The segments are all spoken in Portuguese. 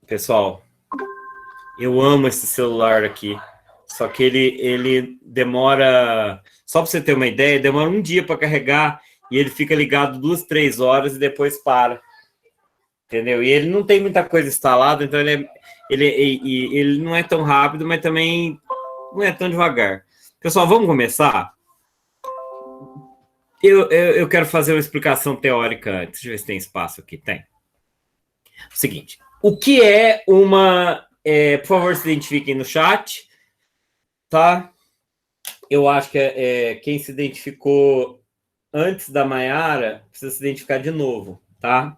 Pessoal, eu amo esse celular aqui. Só que ele demora... Só para você ter uma ideia, demora um dia para carregar e ele fica ligado 2, 3 horas e depois para. Entendeu? E ele não tem muita coisa instalada, então ele não é tão rápido, mas também não é tão devagar. Pessoal, vamos começar? Eu quero fazer uma explicação teórica antes. Deixa eu ver se tem espaço aqui. Tem. O seguinte, o que é uma... por favor, se identifiquem no chat, tá? Eu acho que quem se identificou antes da Maiara precisa se identificar de novo, tá?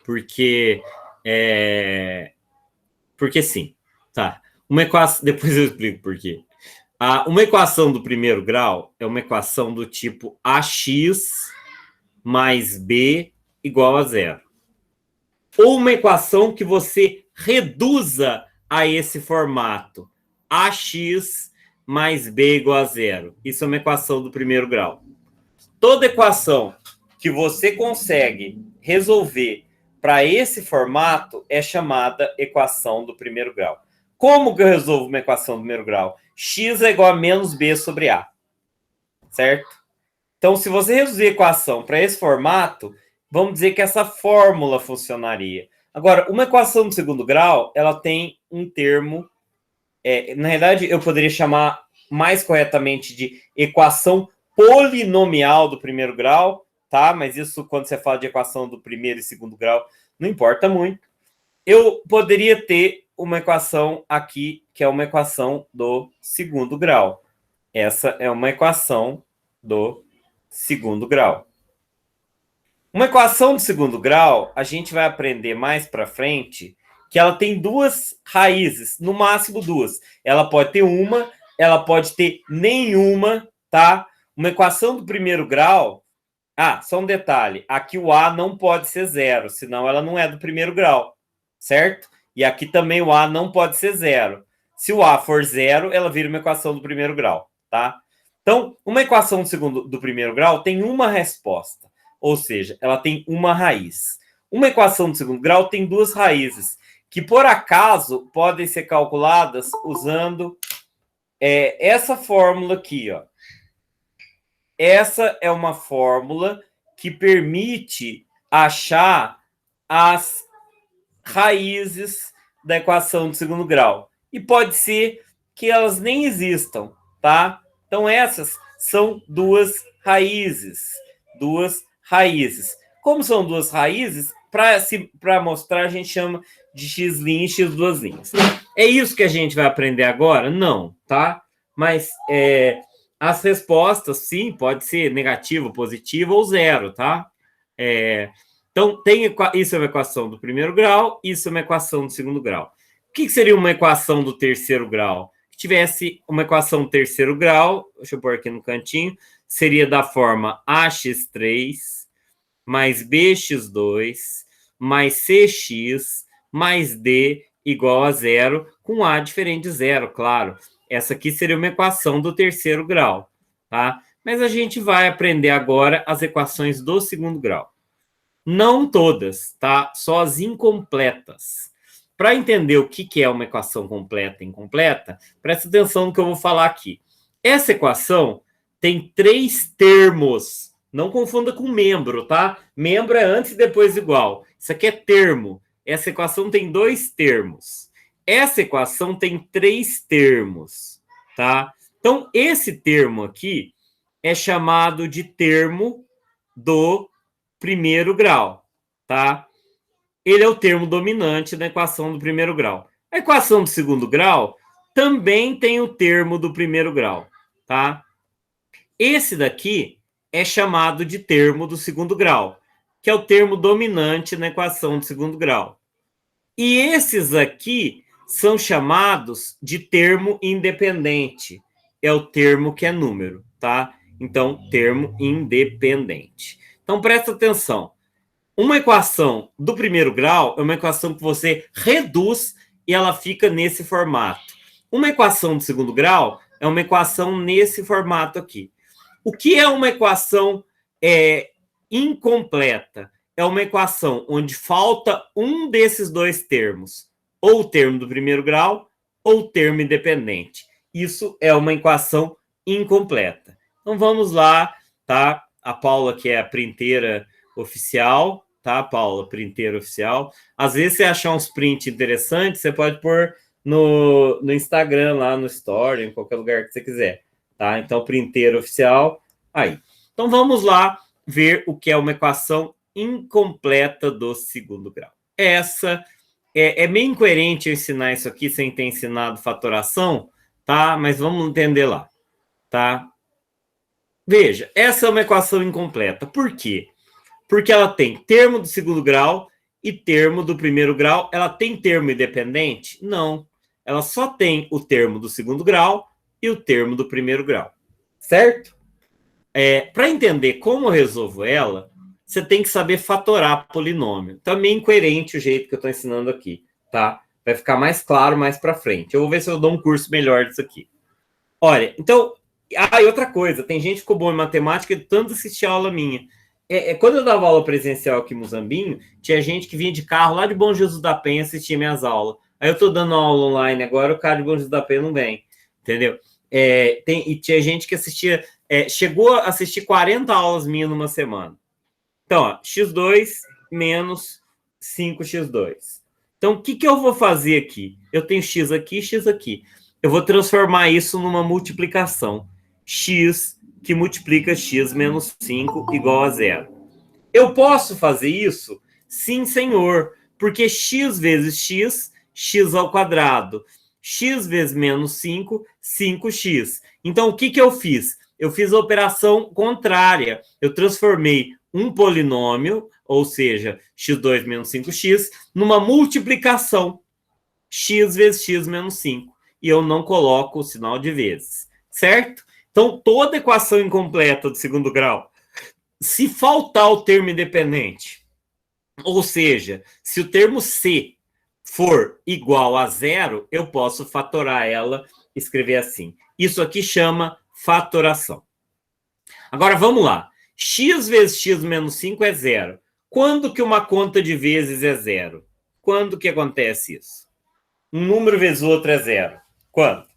Porque sim, tá? Uma equação, depois eu explico por quê. Uma equação do primeiro grau é uma equação do tipo ax mais b igual a zero. Ou uma equação que você reduza a esse formato, ax mais b igual a zero. Isso é uma equação do primeiro grau. Toda equação que você consegue resolver para esse formato é chamada equação do primeiro grau. Como que eu resolvo uma equação do primeiro grau? X é igual a menos b sobre a. Certo? Então, se você reduzir a equação para esse formato, vamos dizer que essa fórmula funcionaria. Agora, uma equação do segundo grau, ela tem um termo... na realidade, eu poderia chamar mais corretamente de equação polinomial do primeiro grau, tá? Mas isso, quando você fala de equação do primeiro e segundo grau, não importa muito. Eu poderia ter uma equação aqui, que é uma equação do segundo grau. Essa é uma equação do segundo grau. Uma equação do segundo grau, a gente vai aprender mais para frente que ela tem duas raízes, no máximo duas. Ela pode ter uma, ela pode ter nenhuma, tá? Uma equação do primeiro grau... só um detalhe. Aqui o A não pode ser zero, senão ela não é do primeiro grau, certo? E aqui também o A não pode ser zero. Se o A for zero, ela vira uma equação do primeiro grau, tá? Então, uma equação do primeiro grau tem uma resposta, ou seja, ela tem uma raiz. Uma equação do segundo grau tem duas raízes, que por acaso podem ser calculadas usando essa fórmula aqui, ó. Essa é uma fórmula que permite achar as raízes da equação do segundo grau. E pode ser que elas nem existam, tá? Então, essas são duas raízes. Duas raízes. Como são duas raízes, para mostrar, a gente chama de x' e x duas linhas. É isso que a gente vai aprender agora? Não, tá? Mas as respostas, sim, pode ser negativo, positivo ou zero, tá? Então, isso é uma equação do primeiro grau, isso é uma equação do segundo grau. O que seria uma equação do terceiro grau? Se tivesse uma equação do terceiro grau, deixa eu pôr aqui no cantinho, seria da forma ax3 mais bx2 mais cx mais d igual a zero, com a diferente de zero, claro. Essa aqui seria uma equação do terceiro grau, tá? Mas a gente vai aprender agora as equações do segundo grau. Não todas, tá? Só as incompletas. Para entender o que é uma equação completa e incompleta, presta atenção no que eu vou falar aqui. Essa equação tem 3 termos. Não confunda com membro, tá? Membro é antes e depois igual. Isso aqui é termo. Essa equação tem 2 termos. Essa equação tem 3 termos, tá? Então, esse termo aqui é chamado de termo do primeiro grau, tá? Ele é o termo dominante na equação do primeiro grau. A equação do segundo grau também tem o termo do primeiro grau, tá? Esse daqui é chamado de termo do segundo grau, que é o termo dominante na equação do segundo grau. E esses aqui são chamados de termo independente. É o termo que é número, tá? Então, termo independente. Então, presta atenção. Uma equação do primeiro grau é uma equação que você reduz e ela fica nesse formato. Uma equação do segundo grau é uma equação nesse formato aqui. O que é uma equação incompleta? é uma equação onde falta um desses dois termos, ou o termo do primeiro grau, ou o termo independente. Isso é uma equação incompleta. Então vamos lá, tá? A Paula, que é a printeira oficial, tá, Paula? Printeira oficial. Às vezes, você achar uns prints interessantes, você pode pôr no Instagram, lá no Story, em qualquer lugar que você quiser, tá? Então, printeira oficial, aí. Então, vamos lá ver o que é uma equação incompleta do segundo grau. Essa é meio incoerente eu ensinar isso aqui sem ter ensinado fatoração, tá? Mas vamos entender lá, tá? Veja, essa é uma equação incompleta. Por quê? Porque ela tem termo do segundo grau e termo do primeiro grau. Ela tem termo independente? Não. Ela só tem o termo do segundo grau e o termo do primeiro grau. Certo? Para entender como eu resolvo ela, você tem que saber fatorar polinômio. Também incoerente o jeito que eu estou ensinando aqui, tá? Vai ficar mais claro mais para frente. Eu vou ver se eu dou um curso melhor disso aqui. Olha, então... Ah, e outra coisa, tem gente que ficou bom em matemática de tanto assistir a aula minha. Quando eu dava aula presencial aqui em Muzambinho, tinha gente que vinha de carro lá de Bom Jesus da Penha assistir minhas aulas. Aí eu tô dando aula online agora, o cara de Bom Jesus da Penha não vem, entendeu? E tinha gente que assistia, chegou a assistir 40 aulas minhas numa semana. Então, ó, x2 menos 5x2. Então, o que eu vou fazer aqui? Eu tenho x aqui e x aqui. Eu vou transformar isso numa multiplicação. X que multiplica x menos 5 igual a zero. Eu posso fazer isso? Sim, senhor. Porque x vezes x, x ao quadrado. X vezes menos 5, 5x. Então, o que eu fiz? Eu fiz a operação contrária. Eu transformei um polinômio, ou seja, x2 menos 5x, numa multiplicação. X vezes x menos 5. E eu não coloco o sinal de vezes. Certo? Então, toda equação incompleta do segundo grau, se faltar o termo independente, ou seja, se o termo C for igual a zero, eu posso fatorar ela, escrever assim. Isso aqui chama fatoração. Agora, vamos lá. X vezes x menos 5 é zero. Quando que uma conta de vezes é zero? Quando que acontece isso? Um número vezes o outro é zero. Quando?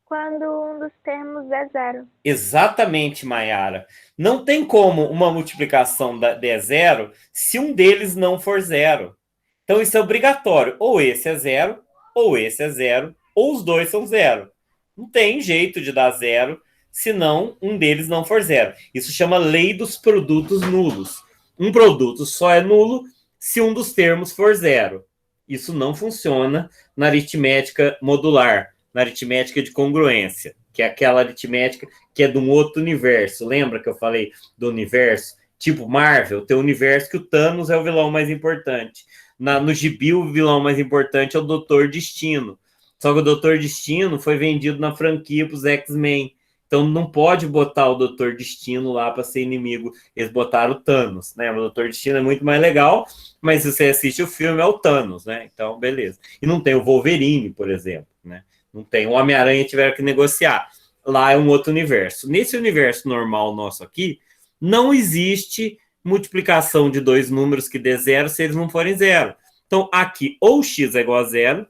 Quando um dos termos é zero. Exatamente, Mayara. Não tem como uma multiplicação de zero se um deles não for zero. Então, isso é obrigatório. Ou esse é zero, ou esse é zero, ou os dois são zero. Não tem jeito de dar zero se não um deles não for zero. Isso chama lei dos produtos nulos. Um produto só é nulo se um dos termos for zero. Isso não funciona na aritmética modular, na aritmética de congruência, que é aquela aritmética que é de um outro universo. Lembra que eu falei do universo? Tipo Marvel, tem o universo que o Thanos é o vilão mais importante. No gibi, o vilão mais importante é o Doutor Destino. Só que o Doutor Destino foi vendido na franquia para os X-Men. Então não pode botar o Doutor Destino lá para ser inimigo. Eles botaram o Thanos, né? O Doutor Destino é muito mais legal, mas se você assiste o filme é o Thanos, né? Então, beleza. E não tem o Wolverine, por exemplo, né? Não tem. O Homem-Aranha tiveram que negociar. Lá é um outro universo. Nesse universo normal nosso aqui, não existe multiplicação de dois números que dê zero se eles não forem zero. Então, aqui, ou x é igual a zero,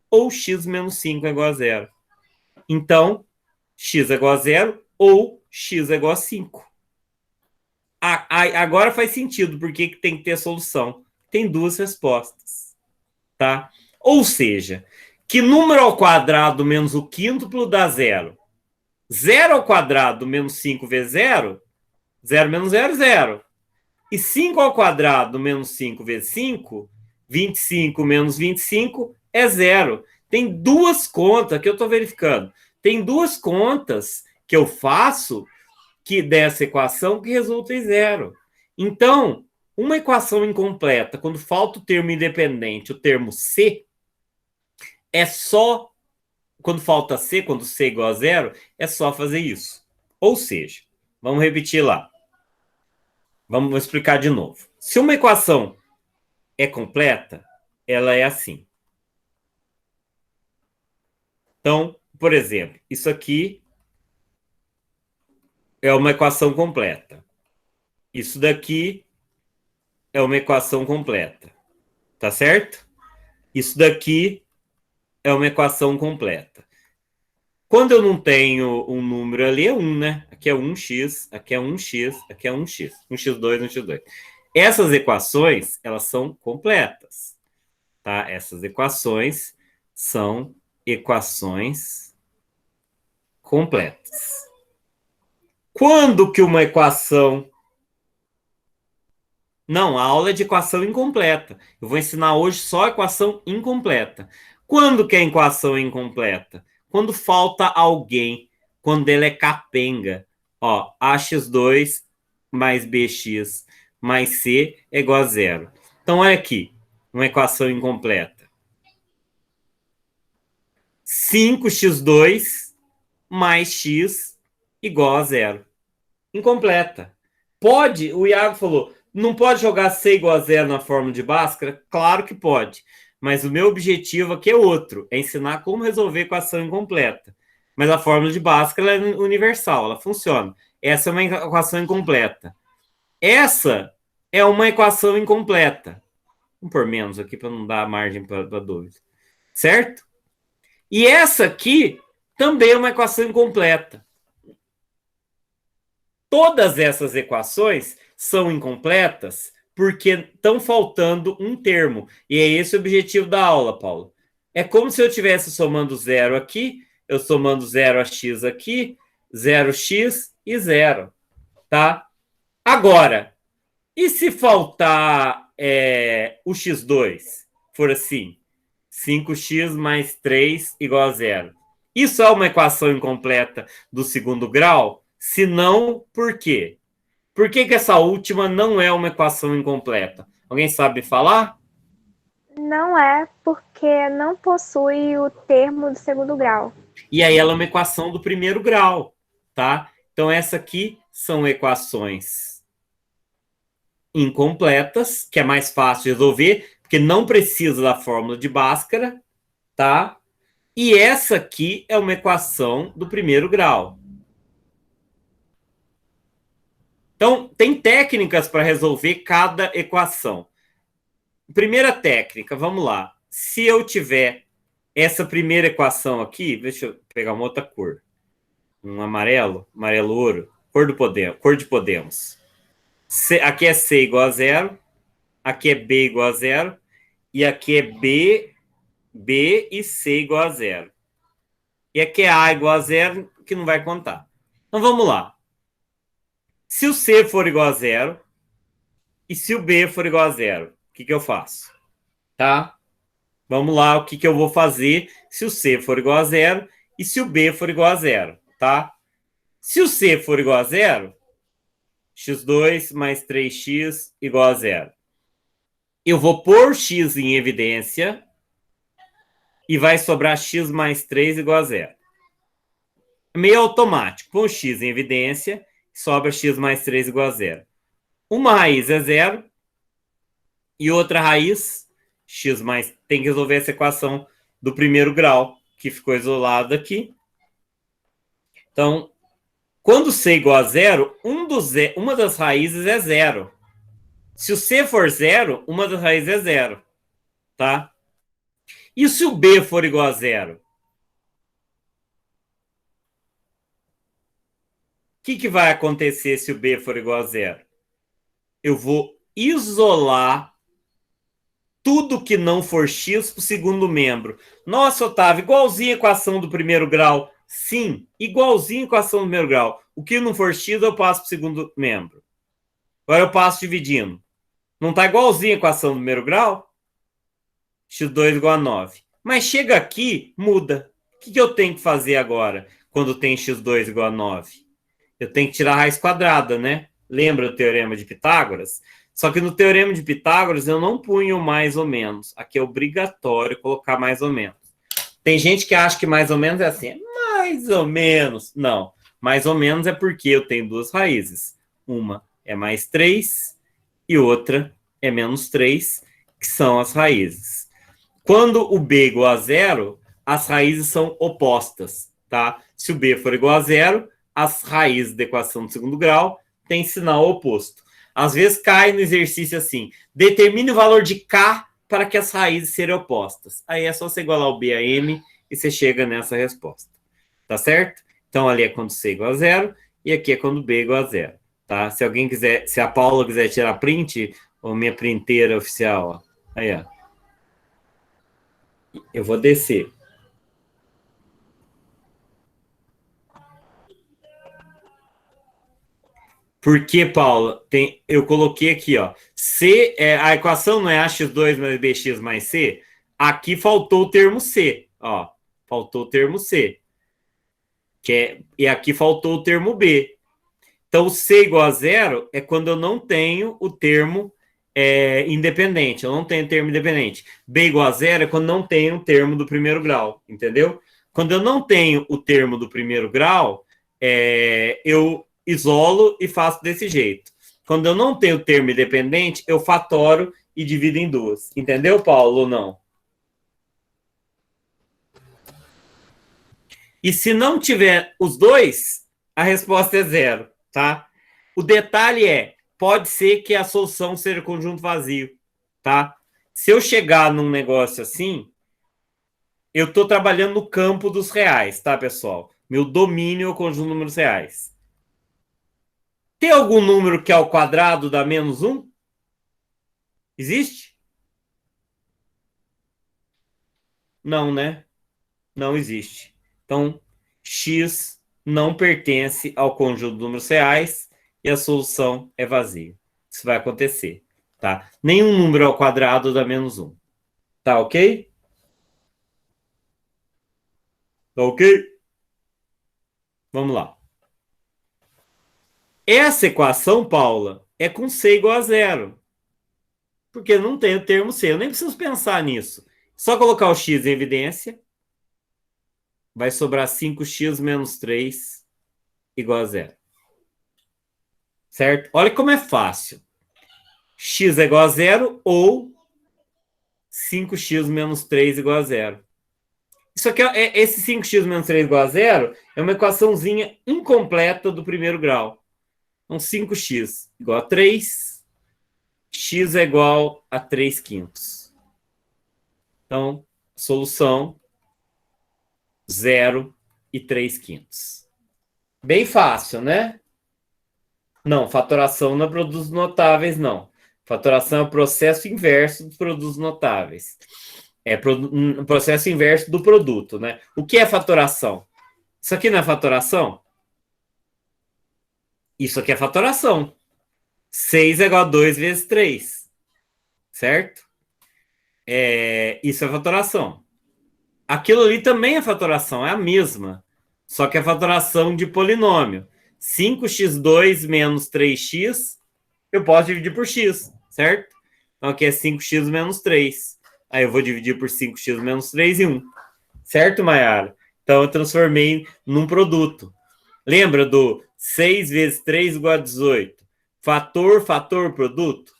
ou x menos 5 é igual a zero. Então, x é igual a zero, ou x é igual a 5. Agora faz sentido porque tem que ter solução. Tem duas respostas, tá? Ou seja, que número ao quadrado menos o quíntuplo dá zero? Zero ao quadrado menos 5 vezes zero? Zero menos zero, zero. E 5 ao quadrado menos 5 vezes 5, 25 menos 25 é zero. Tem duas contas que eu estou verificando. Tem duas contas que eu faço que dessa equação que resulta em zero. Então, uma equação incompleta, quando falta o termo independente, o termo C, é só, quando falta C, quando C é igual a zero, é só fazer isso. Ou seja, vamos repetir lá. Vamos explicar de novo. Se uma equação é completa, ela é assim. Então, por exemplo, isso aqui é uma equação completa. Isso daqui é uma equação completa. Tá certo? Isso daqui é uma equação completa. Quando eu não tenho um número ali, é 1, né? Aqui é 1x, aqui é 1x, aqui é 1x. 1x2, 1x2. Essas equações, elas são completas. Tá? Essas equações são equações completas. Quando que uma equação... Não, a aula é de equação incompleta. Eu vou ensinar hoje só equação incompleta. Quando que é equação incompleta? Quando falta alguém, quando ele é capenga. Ó, ax2 mais bx mais c é igual a zero. Então, olha aqui, uma equação incompleta. 5x2 mais x igual a zero. Incompleta. Pode, o Iago falou, não pode jogar C igual a zero na fórmula de Bhaskara? Claro que pode. Mas o meu objetivo aqui é outro, é ensinar como resolver equação incompleta. Mas a fórmula de Bhaskara é universal, ela funciona. Essa é uma equação incompleta. Essa é uma equação incompleta. Vamos por menos aqui para não dar margem para dúvida. Certo? E essa aqui também é uma equação incompleta. Todas essas equações são incompletas porque estão faltando um termo. E é esse o objetivo da aula, Paulo. É como se eu estivesse somando zero aqui, eu somando 0 a x aqui, 0x e 0. Tá? Agora, e se faltar o x2? For assim, 5x mais 3 igual a 0. Isso é uma equação incompleta do segundo grau? Se não, por quê? Por que essa última não é uma equação incompleta? Alguém sabe falar? Não é porque não possui o termo do segundo grau. E aí ela é uma equação do primeiro grau, tá? Então essa aqui são equações incompletas, que é mais fácil de resolver, porque não precisa da fórmula de Bhaskara, tá? E essa aqui é uma equação do primeiro grau. Então, tem técnicas para resolver cada equação. Primeira técnica, vamos lá. Se eu tiver essa primeira equação aqui, deixa eu pegar uma outra cor. Um amarelo, amarelo ouro, cor de Podemos. Aqui é C igual a zero, aqui é B igual a zero, e aqui é B e C igual a zero. E aqui é A igual a zero, que não vai contar. Então, vamos lá. Se o C for igual a zero e se o B for igual a zero, o que eu faço? Tá? Vamos lá, o que eu vou fazer se o C for igual a zero e se o B for igual a zero, tá? Se o C for igual a zero, x2 mais 3x igual a zero. Eu vou pôr x em evidência e vai sobrar x mais 3 igual a zero. É meio automático. Põe x em evidência, sobra x mais 3 igual a zero. Uma raiz é zero e outra raiz, x mais... Tem que resolver essa equação do primeiro grau, que ficou isolado aqui. Então, quando C igual a zero, uma das raízes é zero. Se o C for zero, uma das raízes é zero. Tá? E se o B for igual a zero? O que vai acontecer se o B for igual a zero? Eu vou isolar tudo que não for x para o segundo membro. Nossa, Otávio, igualzinho a equação do primeiro grau. Sim, igualzinho a equação do primeiro grau. O que não for x, eu passo para o segundo membro. Agora eu passo dividindo. Não está igualzinho a equação do primeiro grau? x2 igual a 9. Mas chega aqui, muda. O que eu tenho que fazer agora, quando tem x2 igual a 9? Eu tenho que tirar a raiz quadrada, né? Lembra do teorema de Pitágoras? Só que no teorema de Pitágoras eu não punho mais ou menos. Aqui é obrigatório colocar mais ou menos. Tem gente que acha que mais ou menos é assim. Mais ou menos. Não. Mais ou menos é porque eu tenho duas raízes. Uma é mais 3 e outra é menos 3, que são as raízes. Quando o B é igual a zero, as raízes são opostas, tá? Se o B for igual a zero, as raízes da equação do segundo grau têm sinal oposto. Às vezes cai no exercício assim, determine o valor de K para que as raízes sejam opostas. Aí é só você igualar o B a M e você chega nessa resposta. Tá certo? Então ali é quando C igual a 0 e aqui é quando B igual a 0. Tá? Se alguém quiser, se a Paula quiser tirar print, ou minha printeira oficial, ó. Aí, ó. Eu vou descer. Porque, Paula, eu coloquei aqui, ó. C, a equação não é ax2 mais bx mais c. Aqui faltou o termo C, ó. Faltou o termo C. E aqui faltou o termo B. Então, C igual a 0 é quando eu não tenho o termo independente. Eu não tenho termo independente. B igual a 0 é quando não tenho o termo do primeiro grau. Entendeu? Quando eu não tenho o termo do primeiro grau, eu isolo e faço desse jeito. Quando eu não tenho termo independente, eu fatoro e divido em duas. Entendeu, Paulo, ou não? E se não tiver os dois, a resposta é 0, tá? O detalhe pode ser que a solução seja conjunto vazio, tá? Se eu chegar num negócio assim, eu estou trabalhando no campo dos reais, tá, pessoal? Meu domínio é o conjunto de números reais. Tem algum número que ao quadrado dá menos 1? Existe? Não, né? Não existe. Então, x não pertence ao conjunto de números reais e a solução é vazia. Isso vai acontecer, tá? Nenhum número ao quadrado dá menos 1. Tá ok? Tá ok? Vamos lá. Essa equação, Paula, é com C igual a 0. Porque não tem o termo C. Eu nem preciso pensar nisso. Só colocar o x em evidência. Vai sobrar 5x menos 3 igual a 0. Certo? Olha como é fácil. X é igual a 0 ou 5x menos 3 igual a 0. Isso aqui esse 5x menos 3 igual a 0 é uma equaçãozinha incompleta do primeiro grau. Então, 5x igual a 3, x é igual a 3 quintos. Então, solução 0 e 3 quintos. Bem fácil, né? Não, fatoração não é produtos notáveis, não. Fatoração é o processo inverso dos produtos notáveis. É o processo inverso do produto, né? O que é fatoração? Isso aqui não é fatoração? Isso aqui é fatoração. 6 é igual a 2 vezes 3. Certo? Isso é fatoração. Aquilo ali também é fatoração, é a mesma. Só que é fatoração de polinômio. 5x2 menos 3x, eu posso dividir por x, certo? Então aqui é 5x menos 3. Aí eu vou dividir por 5x menos 3 e 1. Certo, Mayara? Então eu transformei num produto. Lembra do 6 vezes 3 igual a 18? Fator, fator, produto?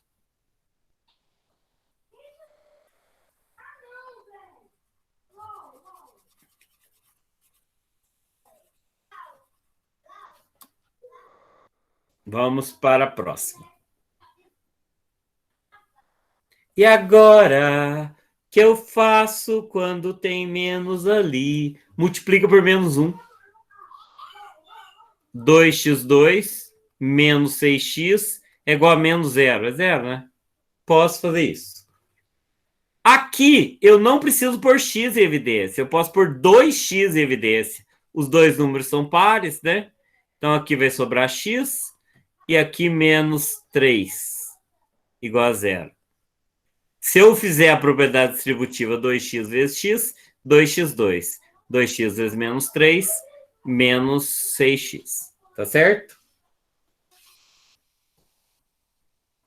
Vamos para a próxima. E agora, que eu faço quando tem menos ali? Multiplica por menos 1. 2x2 menos 6x é igual a menos 0. É 0, né? Posso fazer isso. Aqui, eu não preciso pôr x em evidência. Eu posso pôr 2x em evidência. Os dois números são pares, né? Então, aqui vai sobrar x e aqui menos 3 igual a 0. Se eu fizer a propriedade distributiva 2x vezes x, 2x2. 2x vezes menos 3, menos 6x. Tá certo?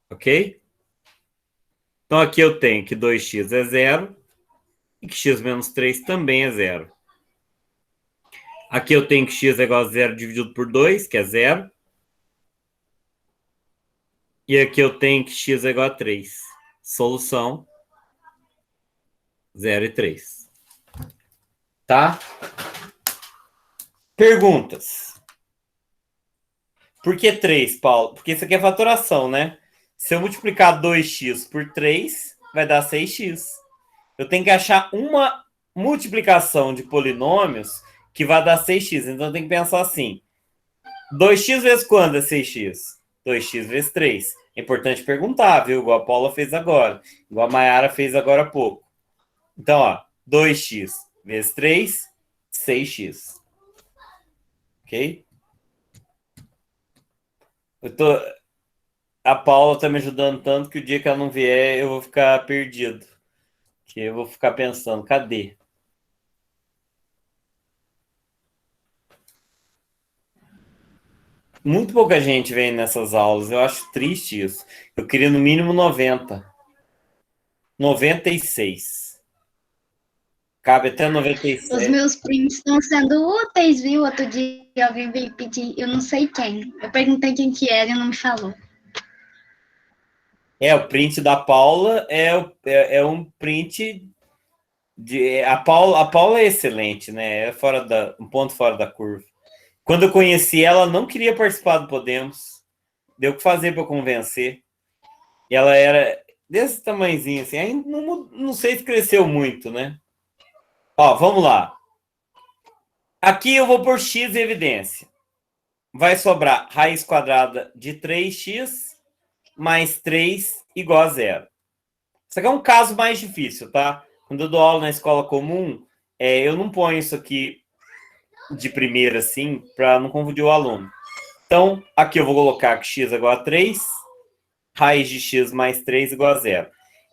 Ok? Então, aqui eu tenho que 2x é 0 e que x menos 3 também é 0. Aqui eu tenho que x é igual a 0 dividido por 2, que é 0. E aqui eu tenho que x é igual a 3. Solução 0 e 3. Tá? Perguntas. Por que 3, Paulo? Porque isso aqui é fatoração, né? Se eu multiplicar 2x por 3, vai dar 6x. Eu tenho que achar uma multiplicação de polinômios que vai dar 6x. Então, eu tenho que pensar assim. 2x vezes quando é 6x? 2x vezes 3. É importante perguntar, viu? Igual a Paula fez agora. Igual a Mayara fez agora há pouco. Então, ó, 2x vezes 3, 6x. Ok? A Paula tá me ajudando tanto que o dia que ela não vier, eu vou ficar perdido. Que eu vou ficar pensando, cadê? Muito pouca gente vem nessas aulas. Eu acho triste isso. Eu queria no mínimo 90. 96. Cabe até Os 97. meus prints estão sendo úteis, viu? Outro dia alguém veio pedir, eu não sei quem. Eu perguntei quem que era e não me falou. O print da Paula é um print de. A Paula é excelente, né? É um ponto fora da curva. Quando eu conheci ela, não queria participar do Podemos. Deu o que fazer para convencer. E ela era desse tamanhozinho, assim. Aí não sei se cresceu muito, né? Ó, vamos lá. Aqui eu vou por x em evidência. Vai sobrar raiz quadrada de 3x mais 3 igual a zero. Isso aqui é um caso mais difícil, tá? Quando eu dou aula na escola comum, eu não ponho isso aqui de primeira, assim, para não confundir o aluno. Então, aqui eu vou colocar que x é igual a 3, raiz de x mais 3 igual a zero.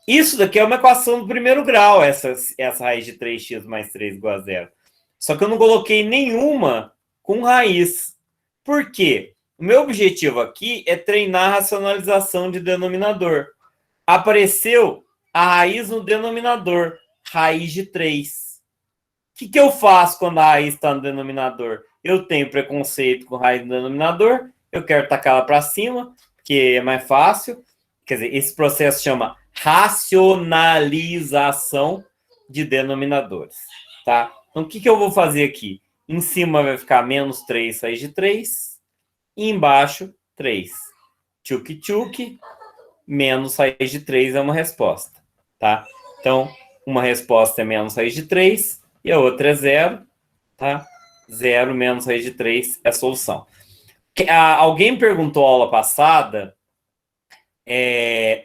Isso daqui é uma equação do primeiro grau, essa raiz de 3x mais 3 igual a zero. Só que eu não coloquei nenhuma com raiz. Por quê? O meu objetivo aqui é treinar a racionalização de denominador. Apareceu a raiz no denominador, raiz de 3. O que eu faço quando a raiz está no denominador? Eu tenho preconceito com raiz no denominador, eu quero tacar ela para cima, que é mais fácil. Quer dizer, esse processo chama racionalização de denominadores. Tá? Então, o que eu vou fazer aqui? Em cima vai ficar menos 3 raiz de 3, e embaixo 3. Tchuk-tchuk, menos raiz de 3 é uma resposta. Tá? Então, uma resposta é menos raiz de 3 e a outra é 0. Tá? 0 menos raiz de 3 é a solução. Alguém perguntou na aula passada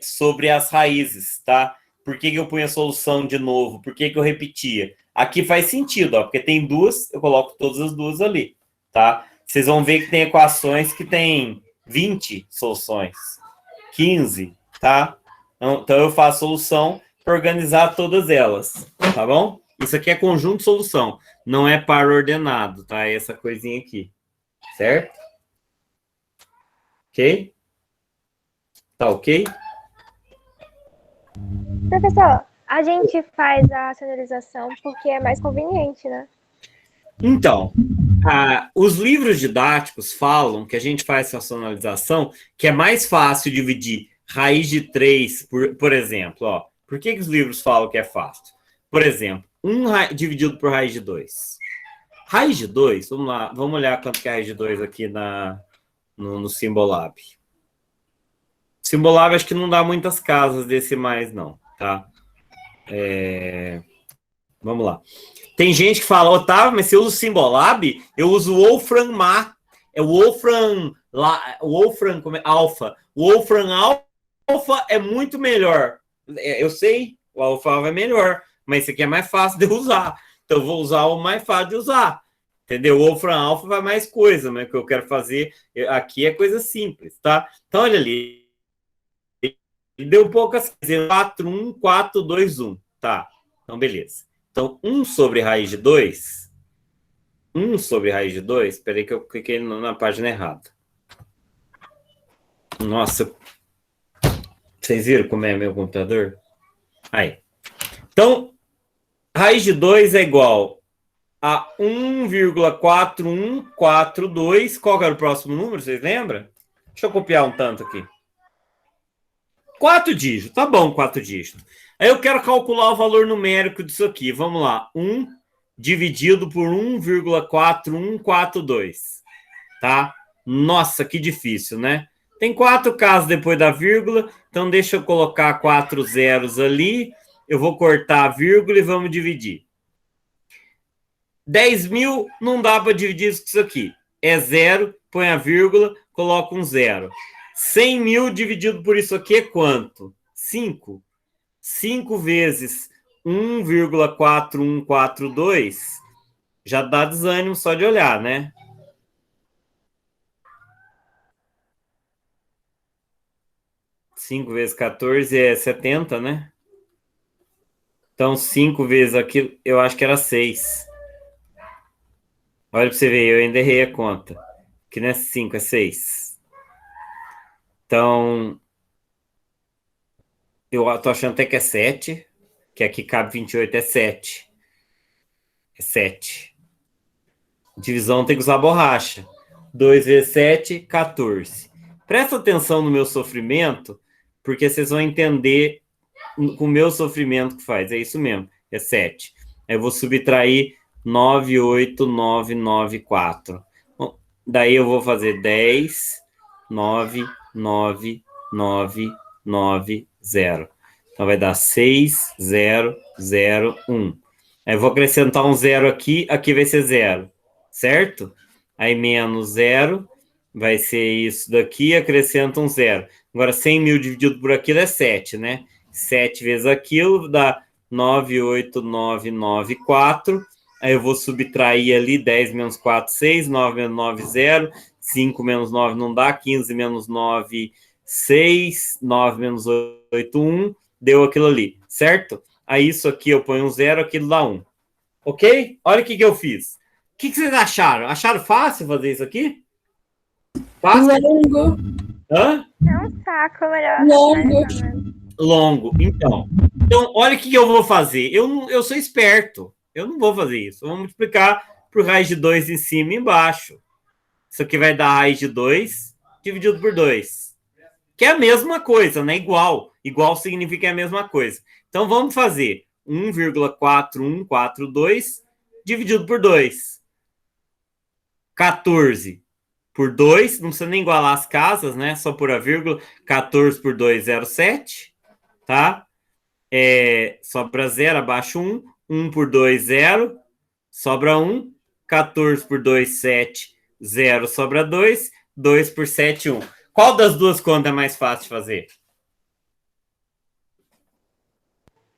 sobre as raízes, tá? Por que eu punho a solução de novo? Por que eu repetia? Aqui faz sentido, ó, porque tem duas, eu coloco todas as duas ali, tá? Vocês vão ver que tem equações que tem 20 soluções, 15, tá? Então eu faço solução para organizar todas elas, tá bom? Isso aqui é conjunto de solução, não é par ordenado, tá? É essa coisinha aqui, certo? Ok? Tá ok? Professor, a gente faz a racionalização porque é mais conveniente, né? Então, os livros didáticos falam que a gente faz racionalização, que é mais fácil dividir raiz de 3, por exemplo. Ó, por que os livros falam que é fácil? Por exemplo, 1 dividido por raiz de 2. Raiz de 2, vamos lá, vamos olhar quanto que é a raiz de 2 aqui no Symbolab. Symbolab acho que não dá muitas casas decimais, não, tá? Vamos lá. Tem gente que fala, Otávio, mas se eu uso Symbolab, eu uso Wolfram Ma. É o Wolfram Alpha. O Wolfram Alpha é muito melhor. Eu sei, o Alpha é melhor, mas esse aqui é mais fácil de usar. Então, eu vou usar o mais fácil de usar. Entendeu? O Wolfram Alpha vai mais coisa, mas o que eu quero fazer aqui é coisa simples, tá? Então, olha ali. Ele deu poucas coisas. 4, 1, 4, 2, 1. Tá. Então, beleza. Então, 1 sobre raiz de 2. 1 sobre raiz de 2. Espera aí que eu cliquei na página errada. Nossa. Vocês viram como é meu computador? Aí. Então, raiz de 2 é igual a 1,4142. Qual que era o próximo número? Vocês lembram? Deixa eu copiar um tanto aqui. 4 dígitos. Tá bom, 4 dígitos. Aí eu quero calcular o valor numérico disso aqui. Vamos lá. 1 dividido por 1,4142. Tá? Nossa, que difícil, né? Tem 4 casas depois da vírgula, então deixa eu colocar 4 zeros ali. Eu vou cortar a vírgula e vamos dividir. 10.000 não dá para dividir isso aqui. É zero, põe a vírgula, coloca um zero. 100.000 dividido por isso aqui é quanto? 5. 5 vezes 1,4142 já dá desânimo só de olhar, né? Cinco vezes 14 é 70, né? Então, 5 vezes aquilo, eu acho que era 6. Olha para você ver, eu ainda errei a conta. Que não é 5, é 6. Então, eu tô achando até que é 7, que aqui cabe 28, é 7. É 7. Divisão tem que usar borracha. 2 vezes 7, 14. Presta atenção no meu sofrimento, porque vocês vão entender com o meu sofrimento que faz. É isso mesmo, é 7. Aí eu vou subtrair 98994. Bom, daí eu vou fazer 10, 9, 9, 9, 9, 0. Então vai dar 6, 0, 0, 1. Aí eu vou acrescentar um 0 aqui, aqui vai ser 0, certo? Aí menos 0, vai ser isso daqui, acrescenta um 0. Agora 100.000 dividido por aquilo é 7, né? 7 vezes aquilo dá 98994. Aí eu vou subtrair ali 10 menos 4, 6, 9 menos 9, 0, 5 menos 9 não dá, 15 menos 9, 6, 9 menos 8, 1, deu aquilo ali, certo? Aí isso aqui eu ponho um 0, aquilo dá 1. Ok? Olha o que eu fiz. O que vocês acharam? Acharam fácil fazer isso aqui? Fácil? Longo. Hã? É um saco, melhor. Longo. Longo. Então, olha o que eu vou fazer. Eu sou esperto. Eu não vou fazer isso. Eu vou multiplicar por raiz de 2 em cima e embaixo. Isso aqui vai dar raiz de 2 dividido por 2. Que é a mesma coisa, né? Igual. Igual significa a mesma coisa. Então, vamos fazer 1,4142 dividido por 2. 14 por 2. Não precisa nem igualar as casas, né? Só por a vírgula. 14 por 2, 0,7. Tá? Sobra 0, abaixo 1. 1 por 2, 0. Sobra 1. 14 por 2, 7. 0 sobra 2. 2 por 7, 1. Qual das duas contas é mais fácil de fazer?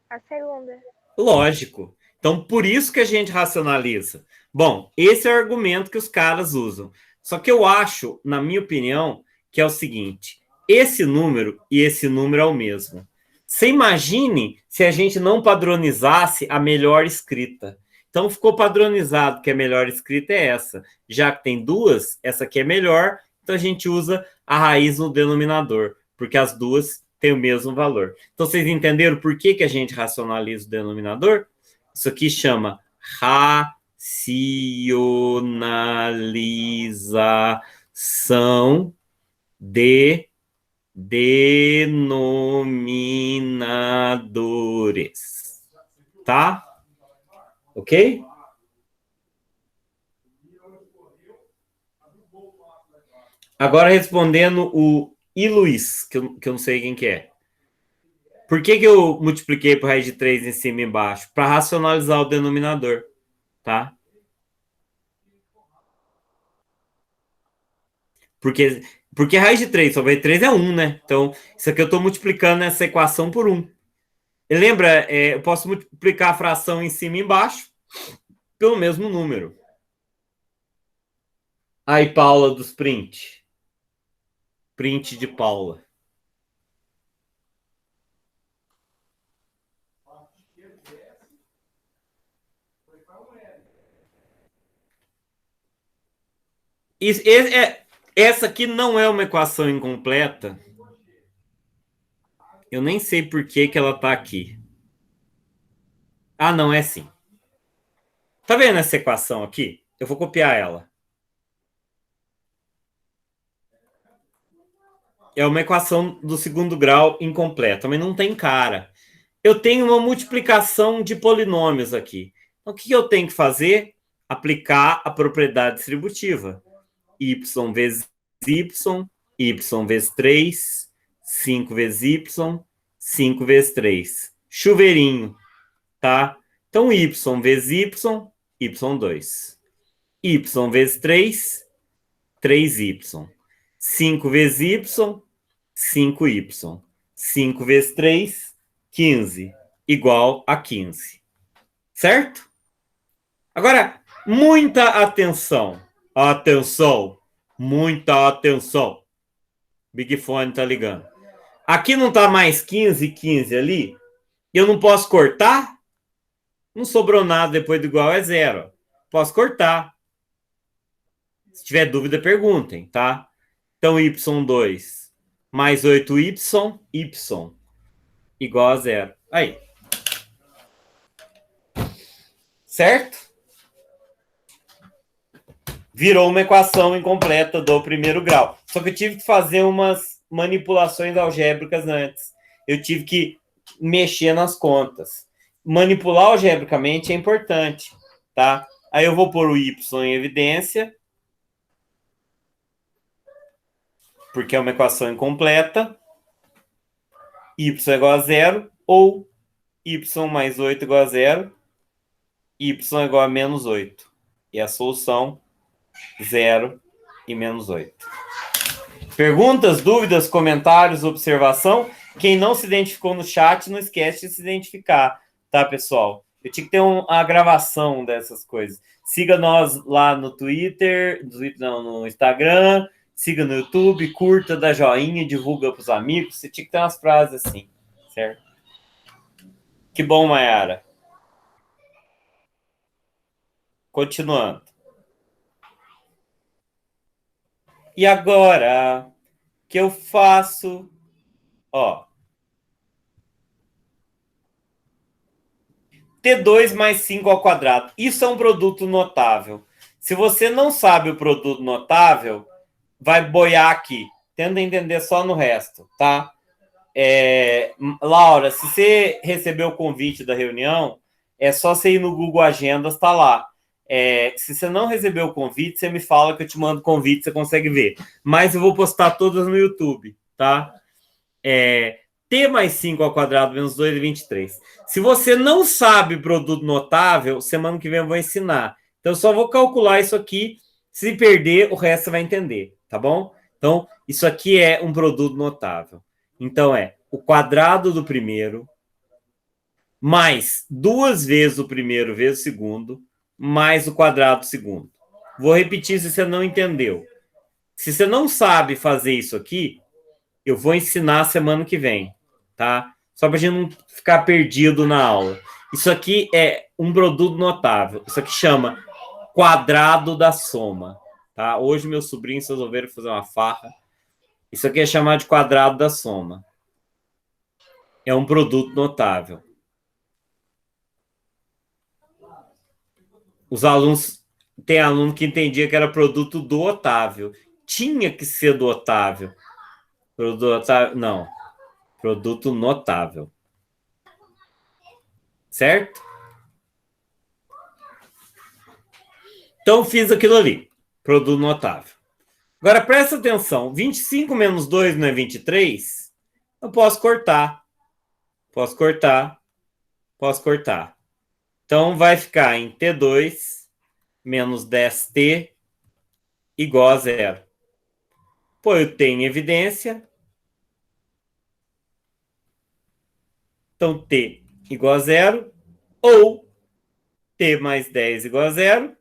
A segunda. Lógico. Então, por isso que a gente racionaliza. Bom, esse é o argumento que os caras usam. Só que eu acho, na minha opinião, que é o seguinte: esse número e esse número é o mesmo. Você imagine se a gente não padronizasse a melhor escrita. Então, ficou padronizado que a melhor escrita é essa. Já que tem duas, essa aqui é melhor, então a gente usa a raiz no denominador, porque as duas têm o mesmo valor. Então, vocês entenderam por que a gente racionaliza o denominador? Isso aqui chama racionalização de denominadores. Tá? Ok? Agora respondendo o I. Luiz, que eu não sei quem que é. Por que eu multipliquei por raiz de 3 em cima e embaixo? Para racionalizar o denominador, tá? Porque raiz de 3 sobre 3 é 1, né? Então, isso aqui eu estou multiplicando essa equação por 1. E lembra, eu posso multiplicar a fração em cima e embaixo pelo mesmo número. Aí, Paula dos print. Print de Paula. Essa aqui não é uma equação incompleta. Eu nem sei por que ela está aqui. Ah, não, é sim. Tá vendo essa equação aqui? Eu vou copiar ela. É uma equação do segundo grau incompleta, mas não tem cara. Eu tenho uma multiplicação de polinômios aqui. Então, o que eu tenho que fazer? Aplicar a propriedade distributiva. Y vezes Y y vezes 3, 5 vezes y, 5 vezes 3. Chuveirinho, tá? Então, y vezes y, y2. Y vezes 3, 3y. 5 vezes y, 5y. 5 vezes 3, 15. Igual a 15. Certo? Agora, muita atenção. Atenção. Muita atenção. Big Fone tá ligando. Aqui não tá mais 15, 15 ali? E eu não posso cortar? Não sobrou nada depois do igual é zero. Posso cortar. Se tiver dúvida, perguntem, tá? Então, y2 mais 8y, y, igual a zero. Aí. Certo? Virou uma equação incompleta do primeiro grau. Só que eu tive que fazer umas manipulações algébricas antes. Eu tive que mexer nas contas. Manipular algebricamente é importante, tá? Aí eu vou pôr o y em evidência, porque é uma equação incompleta. Y igual a zero, ou y mais 8 igual a zero, y igual a menos 8. E a solução, 0 e menos 8. Perguntas, dúvidas, comentários, observação? Quem não se identificou no chat, não esquece de se identificar, tá, pessoal? Eu tinha que ter uma gravação dessas coisas. Siga nós lá no Twitter, no Instagram, siga no YouTube, curta, dá joinha, divulga para os amigos. Você tinha que ter umas frases assim, certo? Que bom, Mayara. Continuando. E agora, o que eu faço? Ó. T2 mais 5 ao quadrado. Isso é um produto notável. Se você não sabe o produto notável, vai boiar aqui. Tenta entender só no resto, tá? Laura, se você recebeu o convite da reunião, é só você ir no Google Agendas, tá lá. Se você não recebeu o convite, você me fala que eu te mando o convite, você consegue ver. Mas eu vou postar todas no YouTube, tá? T mais 5 ao quadrado menos 2 é 23. Se você não sabe produto notável, semana que vem eu vou ensinar. Então, eu só vou calcular isso aqui. Se perder, o resto você vai entender, tá bom? Então, isso aqui é um produto notável. Então, o quadrado do primeiro mais 2 vezes o primeiro vezes o segundo mais o quadrado do segundo. Vou repetir se você não entendeu. Se você não sabe fazer isso aqui, eu vou ensinar semana que vem, tá? Só para a gente não ficar perdido na aula. Isso aqui é um produto notável. Isso aqui chama quadrado da soma, tá? Hoje meus sobrinhos resolveram fazer uma farra. Isso aqui é chamado de quadrado da soma. É um produto notável. Os alunos... Tem aluno que entendia que era produto do Otávio. Tinha que ser do Otávio. Produto Otávio... Não. Produto notável. Certo? Então, fiz aquilo ali. Produto notável. Agora, presta atenção. 25 menos 2 não é 23? Eu posso cortar. Posso cortar. Posso cortar. Então, vai ficar em T2 menos 10T igual a zero. Põe o T em evidência. Então, T igual a zero. Ou T mais 10 igual a zero.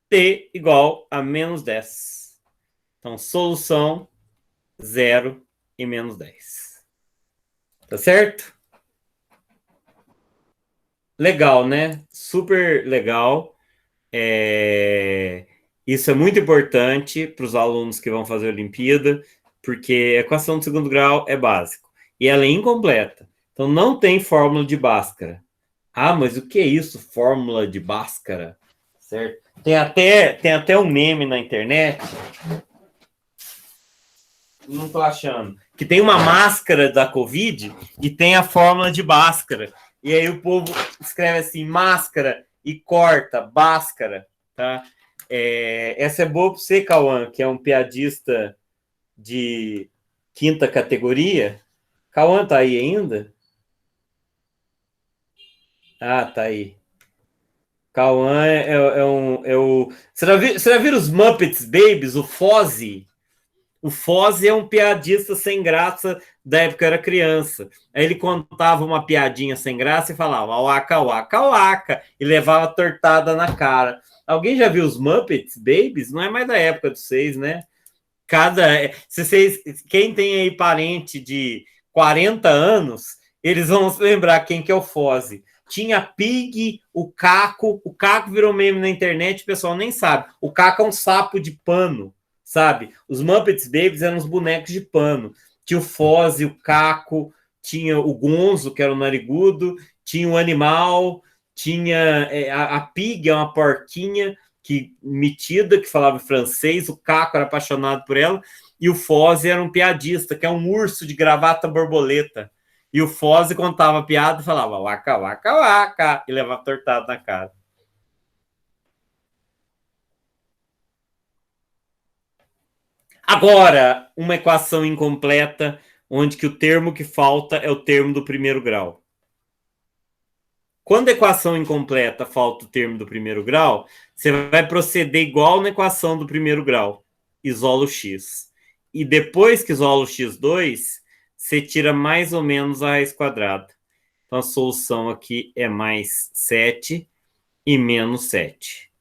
T igual a menos 10. Então, solução 0 e menos 10. Tá certo? Legal, né? Super legal. Isso é muito importante para os alunos que vão fazer a Olimpíada, porque a equação do segundo grau é básico. E ela é incompleta. Então, não tem fórmula de Bhaskara. Ah, mas o que é isso? Fórmula de Bhaskara? Certo? Tem até um meme na internet. Não estou achando. Que tem uma máscara da Covid e tem a fórmula de Bhaskara. E aí o povo escreve assim, máscara, e corta, Bhaskara, tá? Essa é boa para você, Cauã, que é um piadista de quinta categoria. Cauã tá aí ainda? Ah, tá aí. Cauã o... Você já viu os Muppets Babies, o Fozzie? O Fozzie é um piadista sem graça da época que eu era criança. Aí ele contava uma piadinha sem graça e falava waka, waka, waka, e levava tortada na cara. Alguém já viu os Muppets Babies? Não é mais da época de vocês, né? Se vocês, quem tem aí parente de 40 anos, eles vão se lembrar quem que é o Fozzie. Tinha Pig, o Caco virou meme na internet, o pessoal nem sabe. O Caco é um sapo de pano, sabe? Os Muppets Babies eram os bonecos de pano. Tinha o Fozzie, o Caco, tinha o Gonzo, que era o narigudo, tinha o animal, tinha a Pig, é uma porquinha que metida, que falava francês, o Caco era apaixonado por ela, e o Fozzie era um piadista, que é um urso de gravata borboleta. E o Fozzie contava piada e falava waka, waka, waka, e levava tortado na cara. Agora, uma equação incompleta, onde que o termo que falta é o termo do primeiro grau. Quando a equação incompleta falta o termo do primeiro grau, você vai proceder igual na equação do primeiro grau. Isola o x. E depois que isola o x2, você tira mais ou menos a raiz quadrada. Então, a solução aqui é mais 7 e menos 7.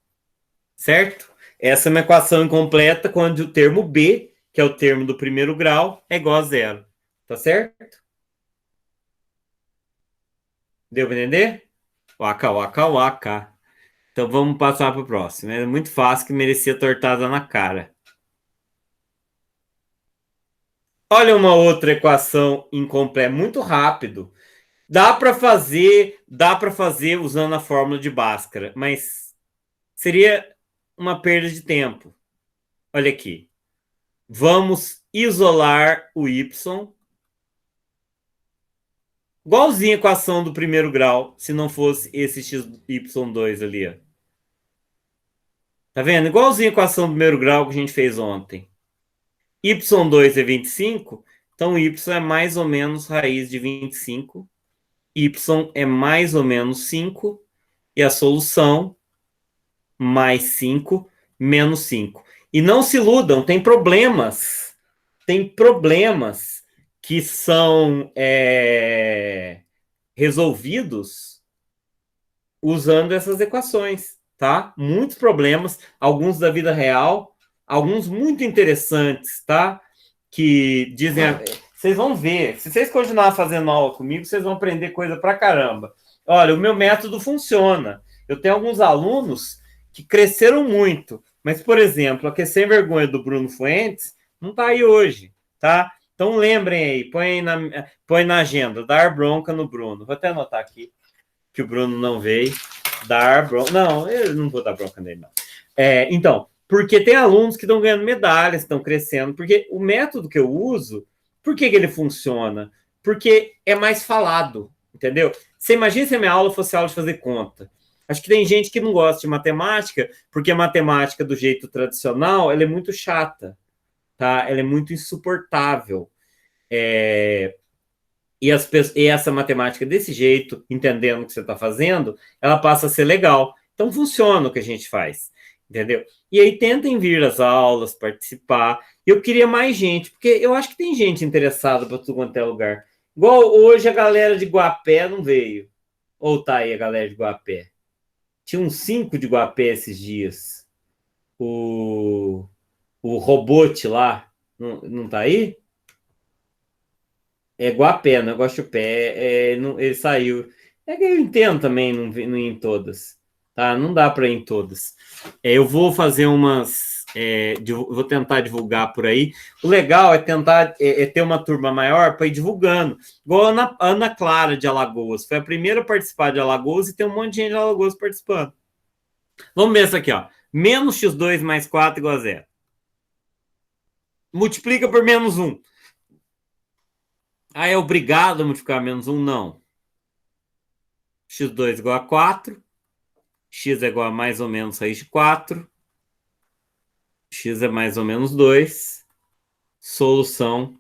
Certo? Essa é uma equação incompleta quando o termo b, que é o termo do primeiro grau, é igual a zero. Tá certo? Deu para entender? Waka, waka, waka. Então vamos passar para o próximo. É muito fácil, que merecia tortada na cara. Olha uma outra equação incompleta, muito rápido. Dá para fazer usando a fórmula de Bhaskara, mas seria uma perda de tempo. Olha aqui. Vamos isolar o y. Igualzinho a equação do primeiro grau, se não fosse esse xy2 ali. Ó. Tá vendo? Igualzinho a equação do primeiro grau que a gente fez ontem. Y2 é 25, então y é mais ou menos raiz de 25. Y é mais ou menos 5. E a solução, mais 5, menos 5. E não se iludam, tem problemas. Tem problemas que são resolvidos usando essas equações, tá? Muitos problemas, alguns da vida real, alguns muito interessantes, tá? Que dizem... Vocês vão ver, se vocês continuarem fazendo aula comigo, vocês vão aprender coisa pra caramba. Olha, o meu método funciona. Eu tenho alguns alunos que cresceram muito, mas, por exemplo, a que sem vergonha do Bruno Fuentes não tá aí hoje, tá? Então lembrem aí, põe na agenda, dar bronca no Bruno. Vou até anotar aqui que o Bruno não veio. Dar bronca. Não, eu não vou dar bronca nele, não. Então, porque tem alunos que estão ganhando medalhas, estão crescendo, porque o método que eu uso, por que ele funciona? Porque é mais falado, entendeu? Você imagina se a minha aula fosse aula de fazer conta. Acho que tem gente que não gosta de matemática, porque a matemática do jeito tradicional, ela é muito chata, tá? Ela é muito insuportável. E essa matemática desse jeito, entendendo o que você está fazendo, ela passa a ser legal. Então funciona o que a gente faz, entendeu? E aí tentem vir às aulas, participar. Eu queria mais gente, porque eu acho que tem gente interessada para tudo quanto é lugar. Igual hoje a galera de Guapé não veio. Ou tá aí a galera de Guapé? Tinha uns 5 de Guapé esses dias. O Robote lá, não tá aí? É Guapé, não é Guaxupé. Ele saiu. É que eu entendo também não ir em todas. Tá? Não dá para ir em todas. Eu vou fazer umas. Vou tentar divulgar por aí. O legal é tentar ter uma turma maior para ir divulgando. Igual a Ana Clara de Alagoas. Foi a primeira a participar de Alagoas e tem um monte de gente de Alagoas participando. Vamos ver essa aqui, ó. Menos x2 mais 4 igual a 0. Multiplica por menos 1. É obrigado a multiplicar menos 1? Não. x2 igual a 4. X é igual a mais ou menos raiz de 4. X é mais ou menos 2. solução.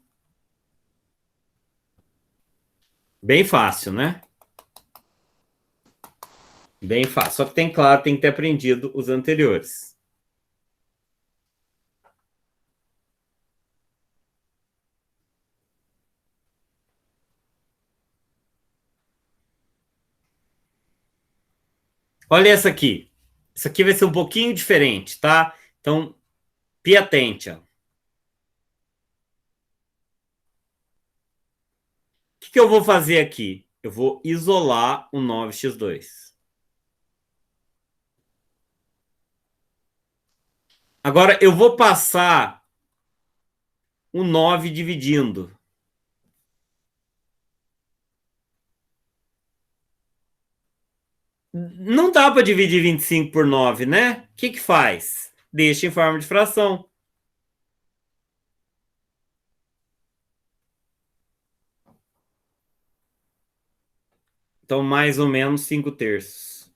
Bem fácil, né? Bem fácil. Só que tem, claro, tem que ter aprendido os anteriores. Olha essa aqui. Isso aqui vai ser um pouquinho diferente, tá? Então, pay attention. O que eu vou fazer aqui? Eu vou isolar o 9x2. Agora, eu vou passar o 9 dividindo. Não dá para dividir 25 por 9, né? O que faz? Deixa em forma de fração. Então, mais ou menos 5 terços.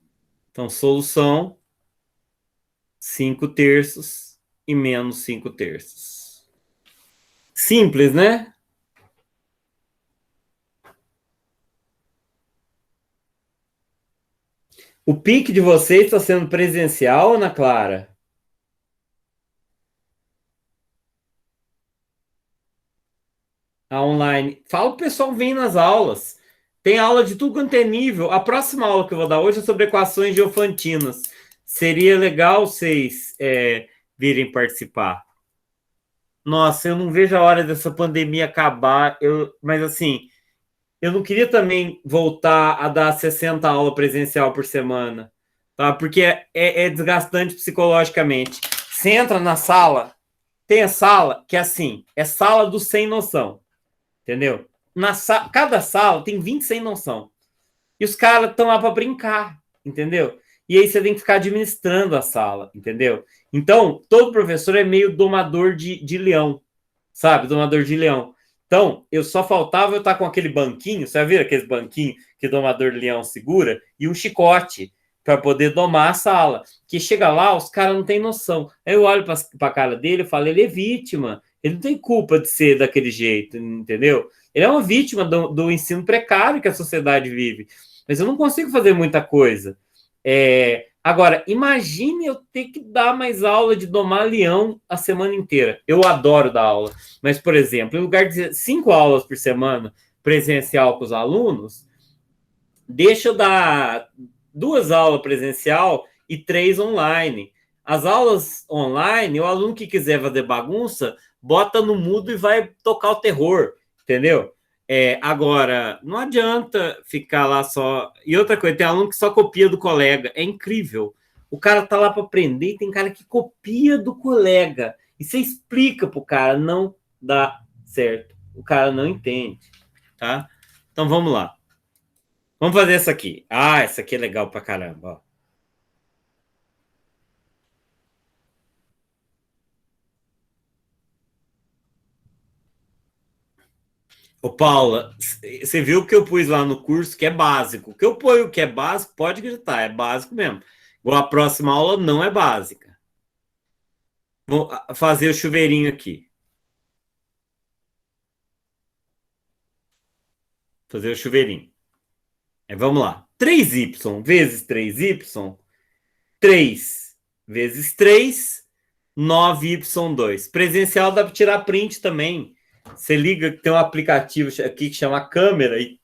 Então, solução, 5 terços e menos 5 terços. Simples, né? O pique de vocês está sendo presencial, Ana Clara? A online. Fala o pessoal vem nas aulas. Tem aula de tudo quanto é nível. A próxima aula que eu vou dar hoje é sobre equações diofantinas. Seria legal vocês virem participar. Nossa, eu não vejo a hora dessa pandemia acabar. Mas assim, eu não queria também voltar a dar 60 aulas presencial por semana, tá? Porque é desgastante psicologicamente. Você entra na sala, tem a sala que é assim, é sala do sem noção, entendeu? Cada sala tem 20 sem noção. E os caras estão lá para brincar, entendeu? E aí você tem que ficar administrando a sala, entendeu? Então, todo professor é meio domador de leão, sabe? Domador de leão. Então, eu só faltava eu estar com aquele banquinho, você viu aqueles banquinhos que o domador de leão segura? E um chicote para poder domar a sala. Que chega lá, os caras não têm noção. Aí eu olho para a cara dele e falo, ele é vítima. Ele não tem culpa de ser daquele jeito, entendeu? Ele é uma vítima do ensino precário que a sociedade vive. Mas eu não consigo fazer muita coisa. Agora, imagine eu ter que dar mais aula de domar leão a semana inteira. Eu adoro dar aula. Mas, por exemplo, em lugar de 5 aulas por semana presencial com os alunos, deixa eu dar 2 aulas presencial e 3 online. As aulas online, o aluno que quiser fazer bagunça, bota no mudo e vai tocar o terror, entendeu? Agora, não adianta ficar lá só... E outra coisa, tem aluno que só copia do colega. É incrível. O cara tá lá para aprender e tem cara que copia do colega. E você explica pro cara, não dá certo. O cara não entende, tá? Então, vamos lá. Vamos fazer essa aqui. Essa aqui é legal pra caramba, ó. Ô, Paula, você viu que eu pus lá no curso que é básico. O que eu ponho que é básico, pode gritar, é básico mesmo. Igual a próxima aula não é básica. Vou fazer o chuveirinho aqui. Fazer o chuveirinho. Vamos lá. 3y vezes 3y, 3 vezes 3, 9y2. Presencial dá para tirar print também. Você liga, tem um aplicativo aqui que chama câmera e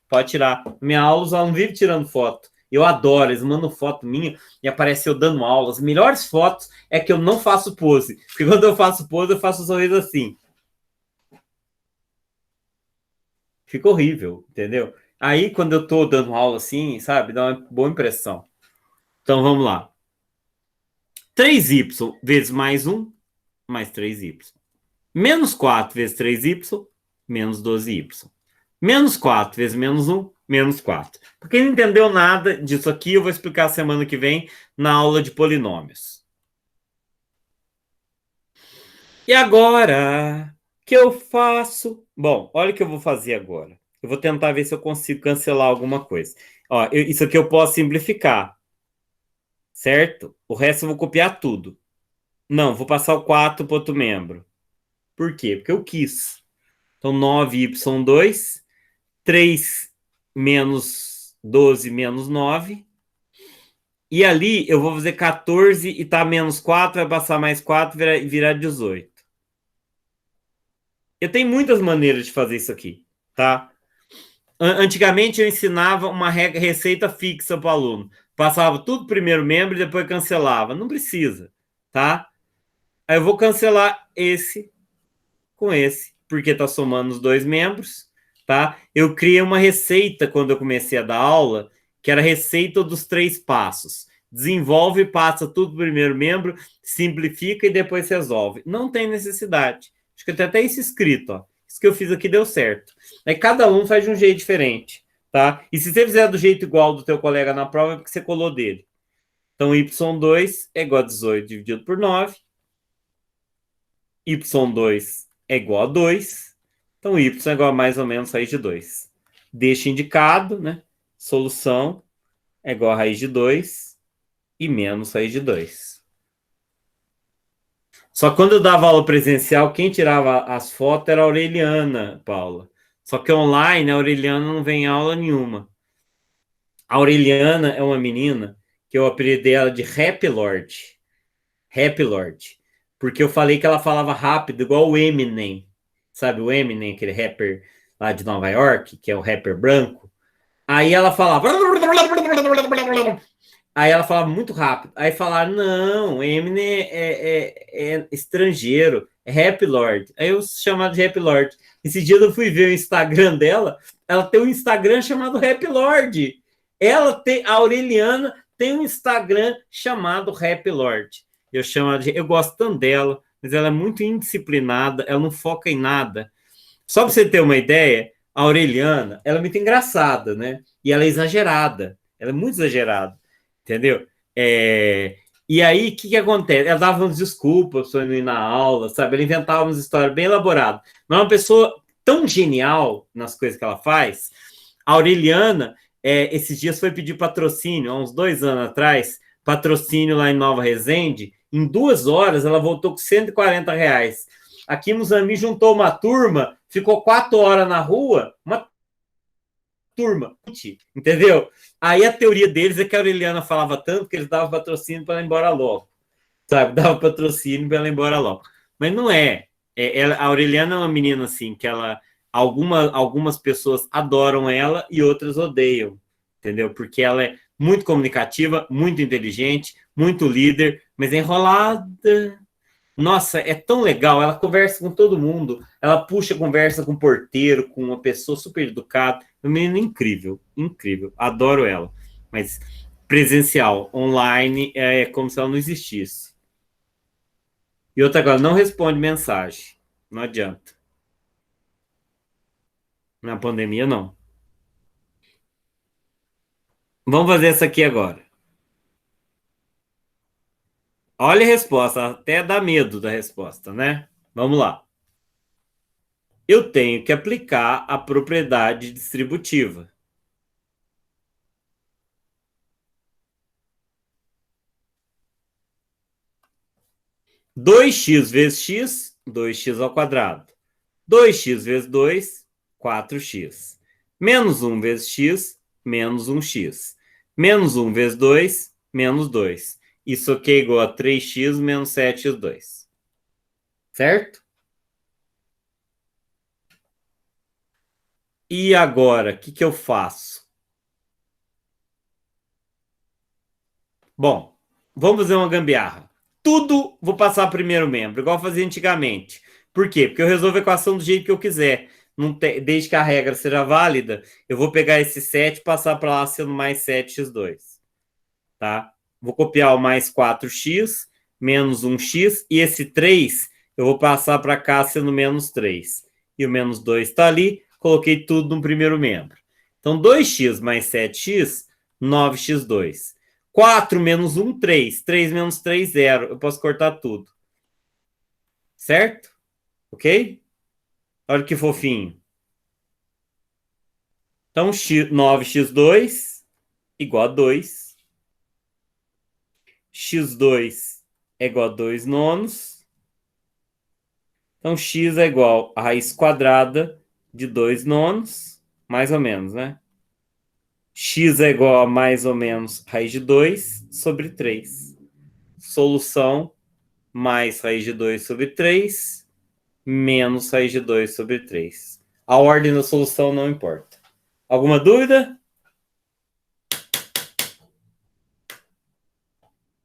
pode tirar. Minha aula, os alunos vivem tirando foto. Eu adoro, eles mandam foto minha e aparece eu dando aula. As melhores fotos é que eu não faço pose. Porque quando eu faço pose, eu faço um sorriso assim. Fica horrível, entendeu? Aí, quando eu tô dando aula assim, sabe, dá uma boa impressão. Então, vamos lá. 3y vezes mais 1, mais 3y. Menos 4 vezes 3y, menos 12y. Menos 4 vezes menos 1, menos 4. Para quem não entendeu nada disso aqui, eu vou explicar semana que vem na aula de polinômios. E agora, o que eu faço? Bom, olha o que eu vou fazer agora. Eu vou tentar ver se eu consigo cancelar alguma coisa. Ó, isso aqui eu posso simplificar, certo? O resto eu vou copiar tudo. Não, vou passar o 4 para outro membro. Por quê? Porque eu quis. Então, 9y2, 3 menos 12 menos 9. E ali eu vou fazer 14 e tá menos 4, vai passar mais 4 e virar 18. Eu tenho muitas maneiras de fazer isso aqui, tá? Antigamente eu ensinava uma receita fixa para o aluno. Passava tudo primeiro membro e depois cancelava. Não precisa, tá? Aí eu vou cancelar esse com esse, porque está somando os dois membros, tá? Eu criei uma receita quando eu comecei a dar aula, que era a receita dos 3 passos. Desenvolve, passa tudo pro primeiro membro, simplifica e depois resolve. Não tem necessidade. Acho que tem até isso escrito, ó. Isso que eu fiz aqui deu certo. Aí cada um faz de um jeito diferente, tá? E se você fizer do jeito igual do teu colega na prova, é porque você colou dele. Então, y2 é igual a 18 dividido por 9. y2 é igual a 2. Então, y é igual a mais ou menos raiz de 2. Deixa indicado, né? Solução é igual a raiz de 2 e menos raiz de 2. Só que quando eu dava aula presencial, quem tirava as fotos era a Aureliana, Paula. Só que online, a Aureliana não vem em aula nenhuma. A Aureliana é uma menina que eu apelidei ela de Rap Lord. Rap Lord. Porque eu falei que ela falava rápido, igual o Eminem. Sabe o Eminem, aquele rapper lá de Nova York, que é o rapper branco? Aí ela falava. Aí ela falava muito rápido. Aí falaram: não, Eminem é estrangeiro, é Rap Lord. Aí eu chamava de Rap Lord. Esse dia eu fui ver o Instagram dela. Ela tem um Instagram chamado Rap Lord. A Aureliana tem um Instagram chamado Rap Lord. Eu gosto tanto dela, mas ela é muito indisciplinada, ela não foca em nada. Só para você ter uma ideia, a Aureliana, ela é muito engraçada, né? E ela é exagerada. Ela é muito exagerada, entendeu? E aí, o que acontece? Ela dava umas desculpas para não ir na aula, sabe? Ela inventava umas histórias bem elaboradas. Mas é uma pessoa tão genial nas coisas que ela faz. A Aureliana, esses dias foi pedir patrocínio, há uns 2 anos atrás, patrocínio lá em Nova Resende. Em 2 horas, ela voltou com R$ 140. Aqui no Zami juntou uma turma, ficou 4 horas na rua, uma turma, entendeu? Aí a teoria deles é que a Aureliana falava tanto que eles davam patrocínio para ela ir embora logo, sabe? Dava patrocínio para ela ir embora logo. Mas não é. A Aureliana é uma menina assim, que algumas pessoas adoram ela e outras odeiam, entendeu? Porque ela é muito comunicativa, muito inteligente, muito líder, mas é enrolada. Nossa, é tão legal. Ela conversa com todo mundo. Ela puxa conversa com o porteiro, com uma pessoa super educada. Uma menina incrível, incrível. Adoro ela. Mas presencial, online, é como se ela não existisse. E outra coisa, não responde mensagem. Não adianta. Na pandemia, não. Vamos fazer essa aqui agora. Olha a resposta, até dá medo da resposta, né? Vamos lá. Eu tenho que aplicar a propriedade distributiva. 2x vezes x, 2x ao quadrado. 2x vezes 2, 4x. Menos 1 vezes x, menos 1x. Menos 1 vezes 2, menos 2. Isso aqui é igual a 3x menos 7x2. Certo? E agora, o que eu faço? Bom, vamos fazer uma gambiarra. Tudo vou passar primeiro membro, igual eu fazia antigamente. Por quê? Porque eu resolvo a equação do jeito que eu quiser. Desde que a regra seja válida, eu vou pegar esse 7 e passar para lá sendo mais 7x2. Tá? Vou copiar o mais 4x, menos 1x, e esse 3 eu vou passar para cá sendo menos 3. E o menos 2 está ali, coloquei tudo no primeiro membro. Então, 2x mais 7x, 9x2. 4 menos 1, 3. 3 menos 3, 0. Eu posso cortar tudo. Certo? Ok? Olha que fofinho. Então, 9x2 igual a 2. x2 é igual a 2 nonos. Então, x é igual a raiz quadrada de 2 nonos, mais ou menos, né? X é igual a mais ou menos raiz de 2 sobre 3. Solução mais raiz de 2 sobre 3 menos raiz de 2 sobre 3. A ordem da solução não importa. Alguma dúvida?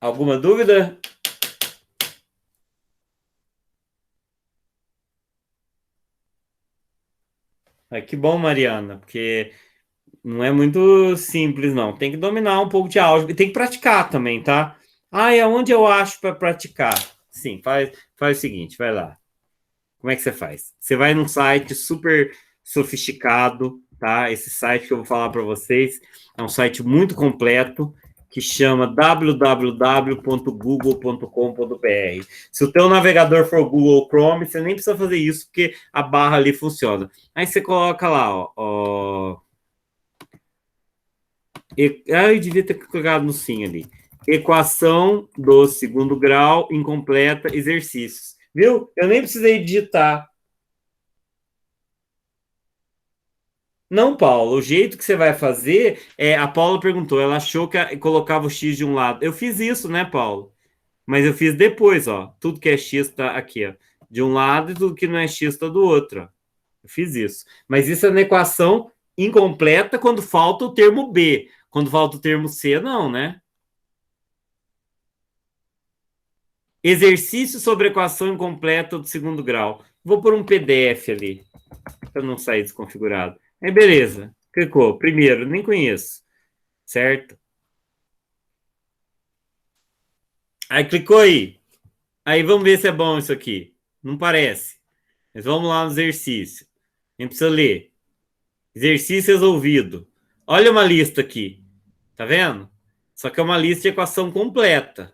Alguma dúvida? Que bom, Mariana, porque não é muito simples, não. Tem que dominar um pouco de álgebra e tem que praticar também, tá? E aonde eu acho para praticar? Sim, faz o seguinte, vai lá. Como é que você faz? Você vai num site super sofisticado, tá? Esse site que eu vou falar para vocês é um site muito completo que chama www.google.com.br. Se o teu navegador for Google Chrome, você nem precisa fazer isso, porque a barra ali funciona. Aí você coloca lá, eu devia ter clicado no sim ali. Equação do segundo grau incompleta, exercícios. Viu? Eu nem precisei digitar. Não, Paulo, o jeito que você vai fazer a Paula perguntou, ela achou que colocava o X de um lado. Eu fiz isso, né, Paulo? Mas eu fiz depois, ó. Tudo que é X tá aqui, ó. De um lado e tudo que não é X tá do outro, ó. Eu fiz isso. Mas isso é na equação incompleta quando falta o termo B. Quando falta o termo C, não, né? Exercício sobre equação incompleta do segundo grau. Vou pôr um PDF ali, para não sair desconfigurado. Aí, beleza. Clicou. Primeiro, nem conheço. Certo? Aí, clicou aí. Aí, vamos ver se é bom isso aqui. Não parece. Mas vamos lá no exercício. A gente precisa ler. Exercício resolvido. Olha uma lista aqui. Tá vendo? Só que é uma lista de equação completa.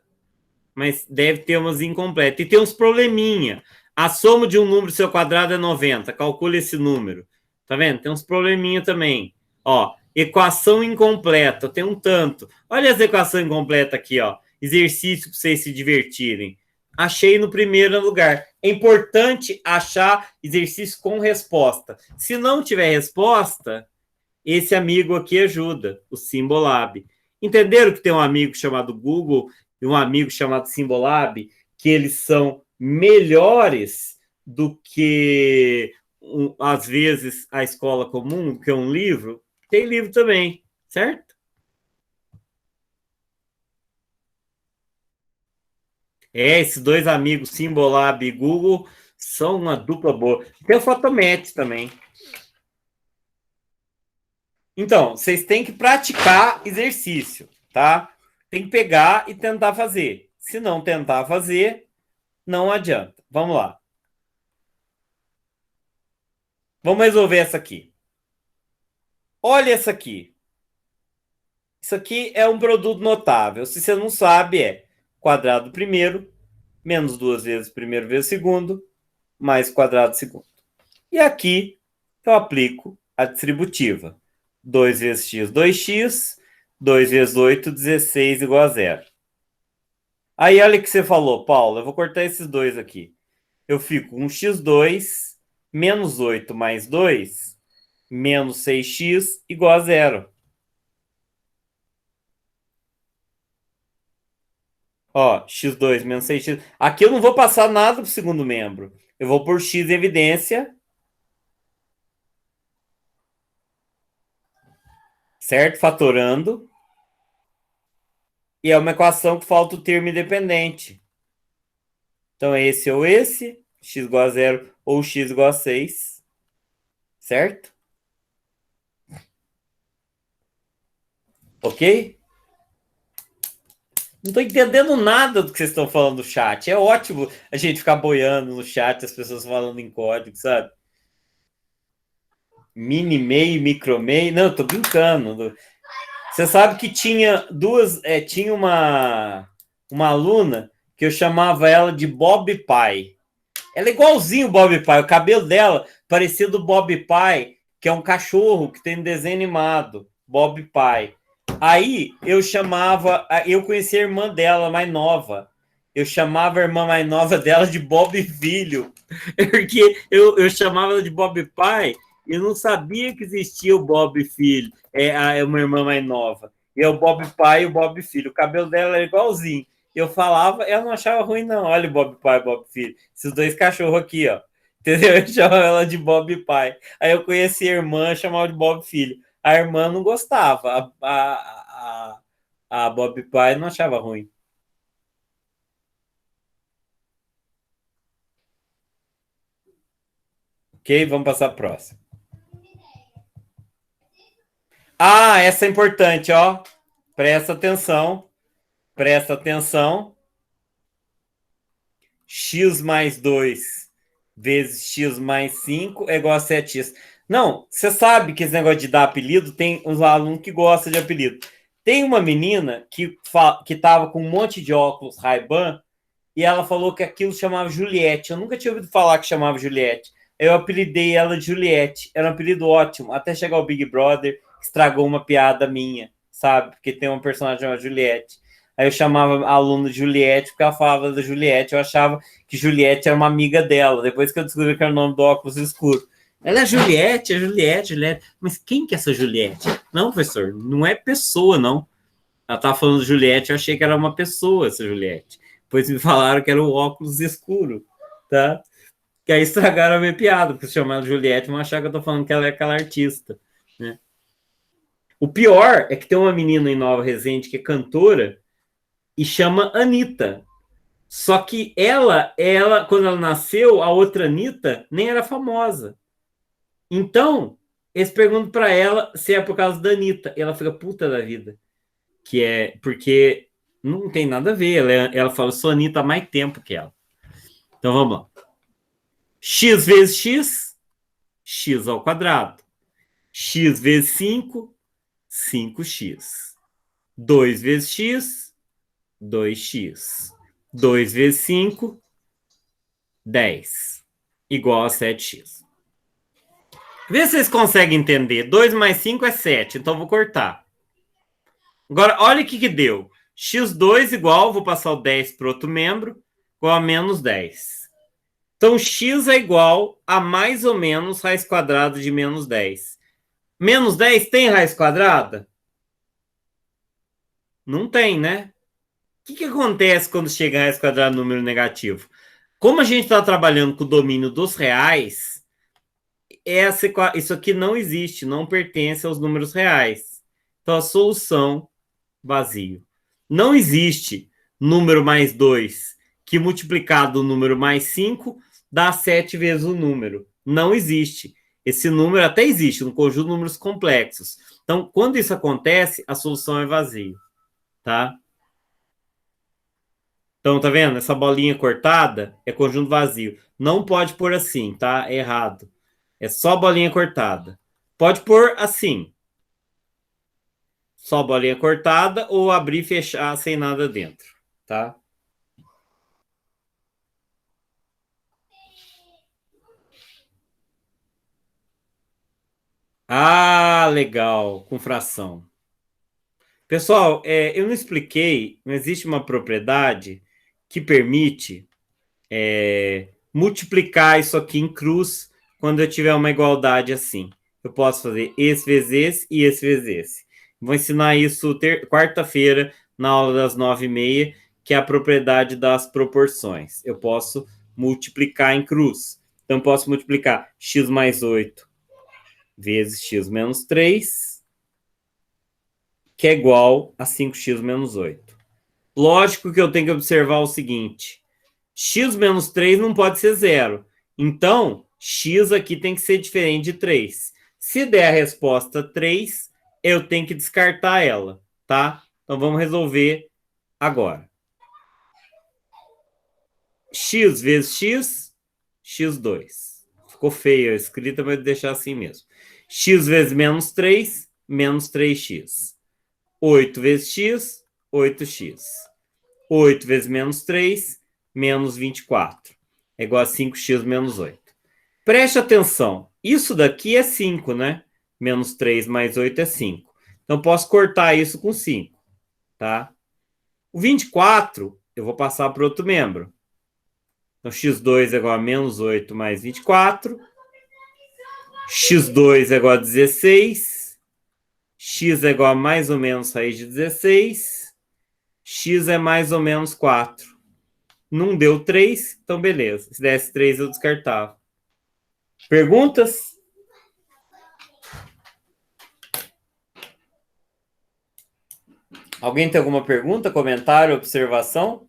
Mas deve ter umas incompletas. E tem uns probleminha. A soma de um número seu quadrado é 90. Calcule esse número. Tá vendo? Tem uns probleminha também. Ó, equação incompleta. Tem um tanto. Olha as equações incompletas aqui, ó. Exercício para vocês se divertirem. Achei no primeiro lugar. É importante achar exercício com resposta. Se não tiver resposta, esse amigo aqui ajuda, o Symbolab. Entenderam que tem um amigo chamado Google e um amigo chamado Symbolab, que eles são melhores do que, às vezes, a escola comum, que é um livro? Tem livro também, certo? Esses dois amigos, Symbolab e Google, são uma dupla boa. Tem o Photomatch também. Então, vocês têm que praticar exercício, tá? Tem que pegar e tentar fazer. Se não tentar fazer, não adianta. Vamos lá. Vamos resolver essa aqui. Olha essa aqui. Isso aqui é um produto notável. Se você não sabe, é quadrado primeiro, menos 2 vezes primeiro vezes segundo, mais quadrado segundo. E aqui eu aplico a distributiva. 2 vezes x, 2x, 2 vezes 8, 16 igual a zero. Aí olha o que você falou, Paulo. Eu vou cortar esses dois aqui. Eu fico com x2 menos 8 mais 2 menos 6x igual a zero. Ó, x2 menos 6x. Aqui eu não vou passar nada para o segundo membro. Eu vou por x em evidência. Certo? Fatorando. E é uma equação que falta o termo independente. Então, é esse ou esse. X igual a zero ou x igual a 6. Certo? Ok? Não estou entendendo nada do que vocês estão falando no chat. É ótimo a gente ficar boiando no chat, as pessoas falando em código, sabe? Mini MEI, micro MEI. Não, eu tô brincando. Você sabe que tinha tinha uma aluna que eu chamava ela de Bob Pai. Ela é igualzinho o Bob Pai. O cabelo dela parecia do Bob Pai, que é um cachorro que tem um desenho animado. Bob Pai. Aí eu conheci a irmã dela, mais nova, eu chamava a irmã mais nova dela de Bob Filho, porque eu chamava ela de Bob Pai, e eu não sabia que existia o Bob Filho, é uma irmã mais nova. E é o Bob Pai e o Bob Filho. O cabelo dela era igualzinho. Eu falava, ela não achava ruim, não. Olha o Bob Pai e Bob Filho. Esses dois cachorros aqui, ó. Entendeu? Eu chamava ela de Bob Pai. Aí eu conheci a irmã, chamava de Bob Filho. A irmã não gostava. A Bob Pai não achava ruim. Ok? Vamos passar para a próxima. Ah, essa é importante, ó. Presta atenção. Presta atenção. X mais 2 vezes X mais 5 é igual a 7x. Não, você sabe que esse negócio de dar apelido, tem uns alunos que gostam de apelido. Tem uma menina que tava com um monte de óculos Ray-Ban e ela falou que aquilo chamava Juliette. Eu nunca tinha ouvido falar que chamava Juliette. Eu apelidei ela de Juliette. Era um apelido ótimo. Até chegar o Big Brother, estragou uma piada minha, sabe? Porque tem uma personagem chamada Juliette. Aí eu chamava a aluna de Juliette porque ela falava da Juliette. Eu achava que Juliette era uma amiga dela. Depois que eu descobri que era o nome do óculos escuro. Ela é Juliette, Juliette. Mas quem que é essa Juliette? Não, professor, não é pessoa, não. Ela estava falando de Juliette, eu achei que era uma pessoa essa Juliette. Depois me falaram que era o óculos escuro, tá? Que aí estragaram a minha piada, porque se chamaram Juliette, vão achar que eu tô falando que ela é aquela artista, né? O pior é que tem uma menina em Nova Resende que é cantora e chama Anitta. Só que ela, quando ela nasceu, a outra Anitta nem era famosa. Então, eles perguntam para ela se é por causa da Anitta. E ela fica puta da vida. Que é porque não tem nada a ver. Ela fala, sou Anitta há mais tempo que ela. Então, vamos lá. X vezes X, X ao quadrado. X vezes 5, 5x. 2 vezes X, 2x. 2 vezes 5, 10. Igual a 7x. Vê se vocês conseguem entender. 2 mais 5 é 7, então vou cortar. Agora, olha o que deu. x2 igual, vou passar o 10 para outro membro, igual a menos 10. Então, x é igual a mais ou menos raiz quadrada de menos 10. Menos 10 tem raiz quadrada? Não tem, né? O que acontece quando chega a raiz quadrada no número negativo? Como a gente está trabalhando com o domínio dos reais, isso aqui não existe, não pertence aos números reais. Então, a solução, vazio. Não existe número mais 2 que multiplicado o número mais 5 dá 7 vezes o número. Não existe. Esse número até existe, um conjunto de números complexos. Então, quando isso acontece, a solução é vazio. Tá? Então, tá vendo? Essa bolinha cortada é conjunto vazio. Não pode pôr assim, tá? É errado. É só bolinha cortada. Pode pôr assim. Só bolinha cortada ou abrir e fechar sem nada dentro, tá? Ah, legal, com fração. Pessoal, eu não expliquei, mas existe uma propriedade que permite multiplicar isso aqui em cruz quando eu tiver uma igualdade assim. Eu posso fazer esse vezes esse e esse vezes esse. Vou ensinar isso quarta-feira, na aula das 9h30, que é a propriedade das proporções. Eu posso multiplicar em cruz. Então, posso multiplicar x mais 8 vezes x menos 3, que é igual a 5x menos 8. Lógico que eu tenho que observar o seguinte: x menos 3 não pode ser zero. Então, x aqui tem que ser diferente de 3. Se der a resposta 3, eu tenho que descartar ela, tá? Então, vamos resolver agora. X vezes x, x2. Ficou feia a escrita, mas vou deixar assim mesmo. X vezes menos 3, menos 3x. 8 vezes x, 8x. 8 vezes menos 3, menos 24. É igual a 5x menos 8. Preste atenção. Isso daqui é 5, né? Menos 3 mais 8 é 5. Então, posso cortar isso com 5, tá? O 24 eu vou passar para outro membro. Então, x2 é igual a menos 8 mais 24. x2 é igual a 16. X é igual a mais ou menos raiz de 16. X é mais ou menos 4. Não deu 3, então beleza. Se desse 3, eu descartava. Perguntas? Alguém tem alguma pergunta, comentário, observação?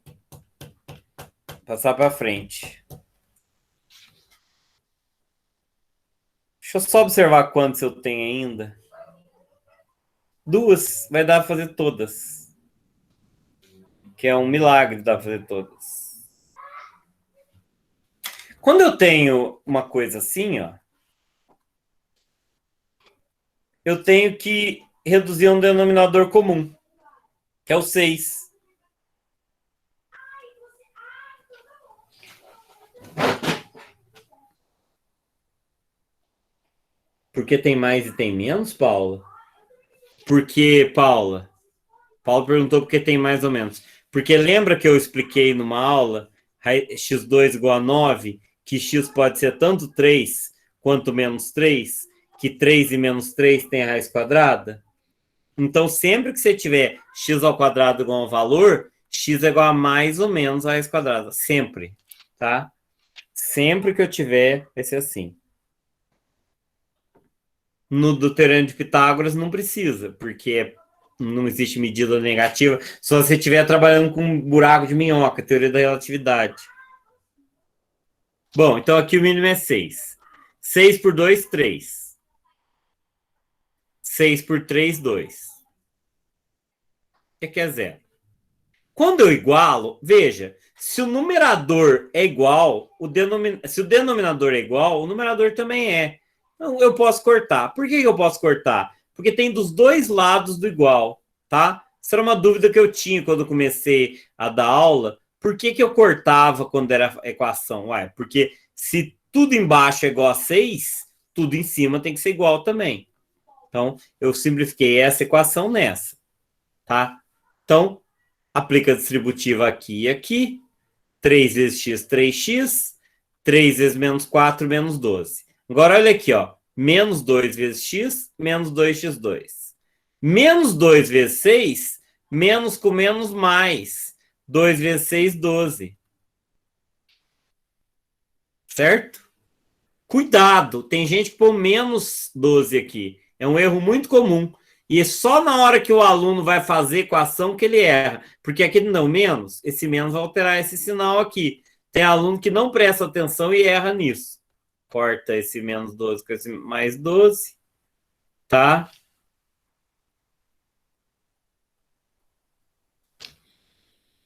Passar para frente. Deixa eu só observar quantos eu tenho ainda. 2, vai dar para fazer todas. Que é um milagre dar para fazer todas. Quando eu tenho uma coisa assim, ó, eu tenho que reduzir um denominador comum, que é o 6. Porque tem mais e tem menos, Paula? Porque, Paula perguntou porque tem mais ou menos. Porque lembra que eu expliquei numa aula, x2 igual a 9, que x pode ser tanto 3 quanto menos 3, que 3 e menos 3 tem a raiz quadrada? Então, sempre que você tiver x ao quadrado igual a um valor, x é igual a mais ou menos a raiz quadrada. Sempre, tá? Sempre que eu tiver, vai ser assim. No do Teorema de Pitágoras não precisa, porque não existe medida negativa. Só se você estiver trabalhando com um buraco de minhoca, teoria da relatividade. Bom, então aqui o mínimo é 6. 6 por 2, 3. 6 por 3, 2. O que é zero? Quando eu igualo, veja, se o numerador é igual, se o denominador é igual, o numerador também é. Então, eu posso cortar. Por que eu posso cortar? Porque tem dos dois lados do igual, tá? Isso era uma dúvida que eu tinha quando eu comecei a dar aula. Por que eu cortava quando era equação? Ué, porque se tudo embaixo é igual a 6, tudo em cima tem que ser igual também. Então, eu simplifiquei essa equação nessa, tá? Então, aplica a distributiva aqui e aqui. 3 vezes x, 3x. 3 vezes menos 4, menos 12. Agora, olha aqui, ó. Menos 2 vezes x, menos 2x2. Menos 2 vezes 6, menos com menos mais. 2 vezes 6, 12. Certo? Cuidado, tem gente que põe menos 12 aqui. É um erro muito comum. E é só na hora que o aluno vai fazer equação que ele erra. Porque aqui não menos, esse menos vai alterar esse sinal aqui. Tem aluno que não presta atenção e erra nisso. Corta esse menos 12 com esse mais 12. Tá?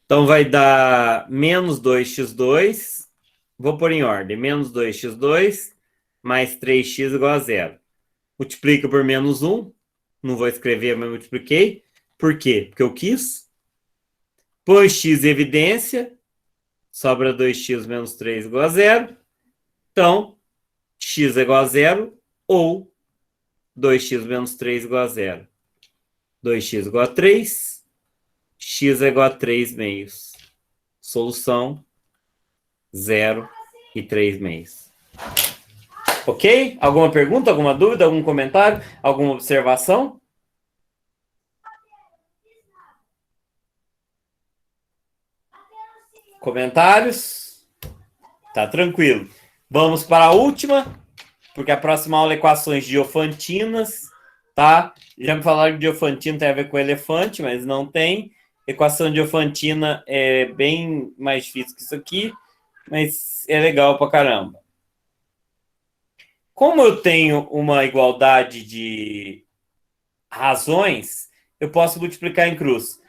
Então vai dar menos 2x2. Vou pôr em ordem. Menos 2x2 mais 3x igual a zero. Multiplica por menos 1. Não vou escrever, mas multipliquei. Por quê? Porque eu quis. Põe x em evidência. Sobra 2x menos 3 igual a zero. Então, x é igual a zero ou 2x menos 3 igual a zero. 2x igual a 3. X é igual a 3 meios. Solução 0 e 3 meios. Ok? Alguma pergunta, alguma dúvida, algum comentário, alguma observação? Comentários? Tá tranquilo. Vamos para a última, porque a próxima aula é equações diofantinas, tá? Já me falaram que diofantino tem a ver com elefante, mas não tem. Equação diofantina é bem mais difícil que isso aqui, mas é legal pra caramba. Como eu tenho uma igualdade de razões, eu posso multiplicar em cruz,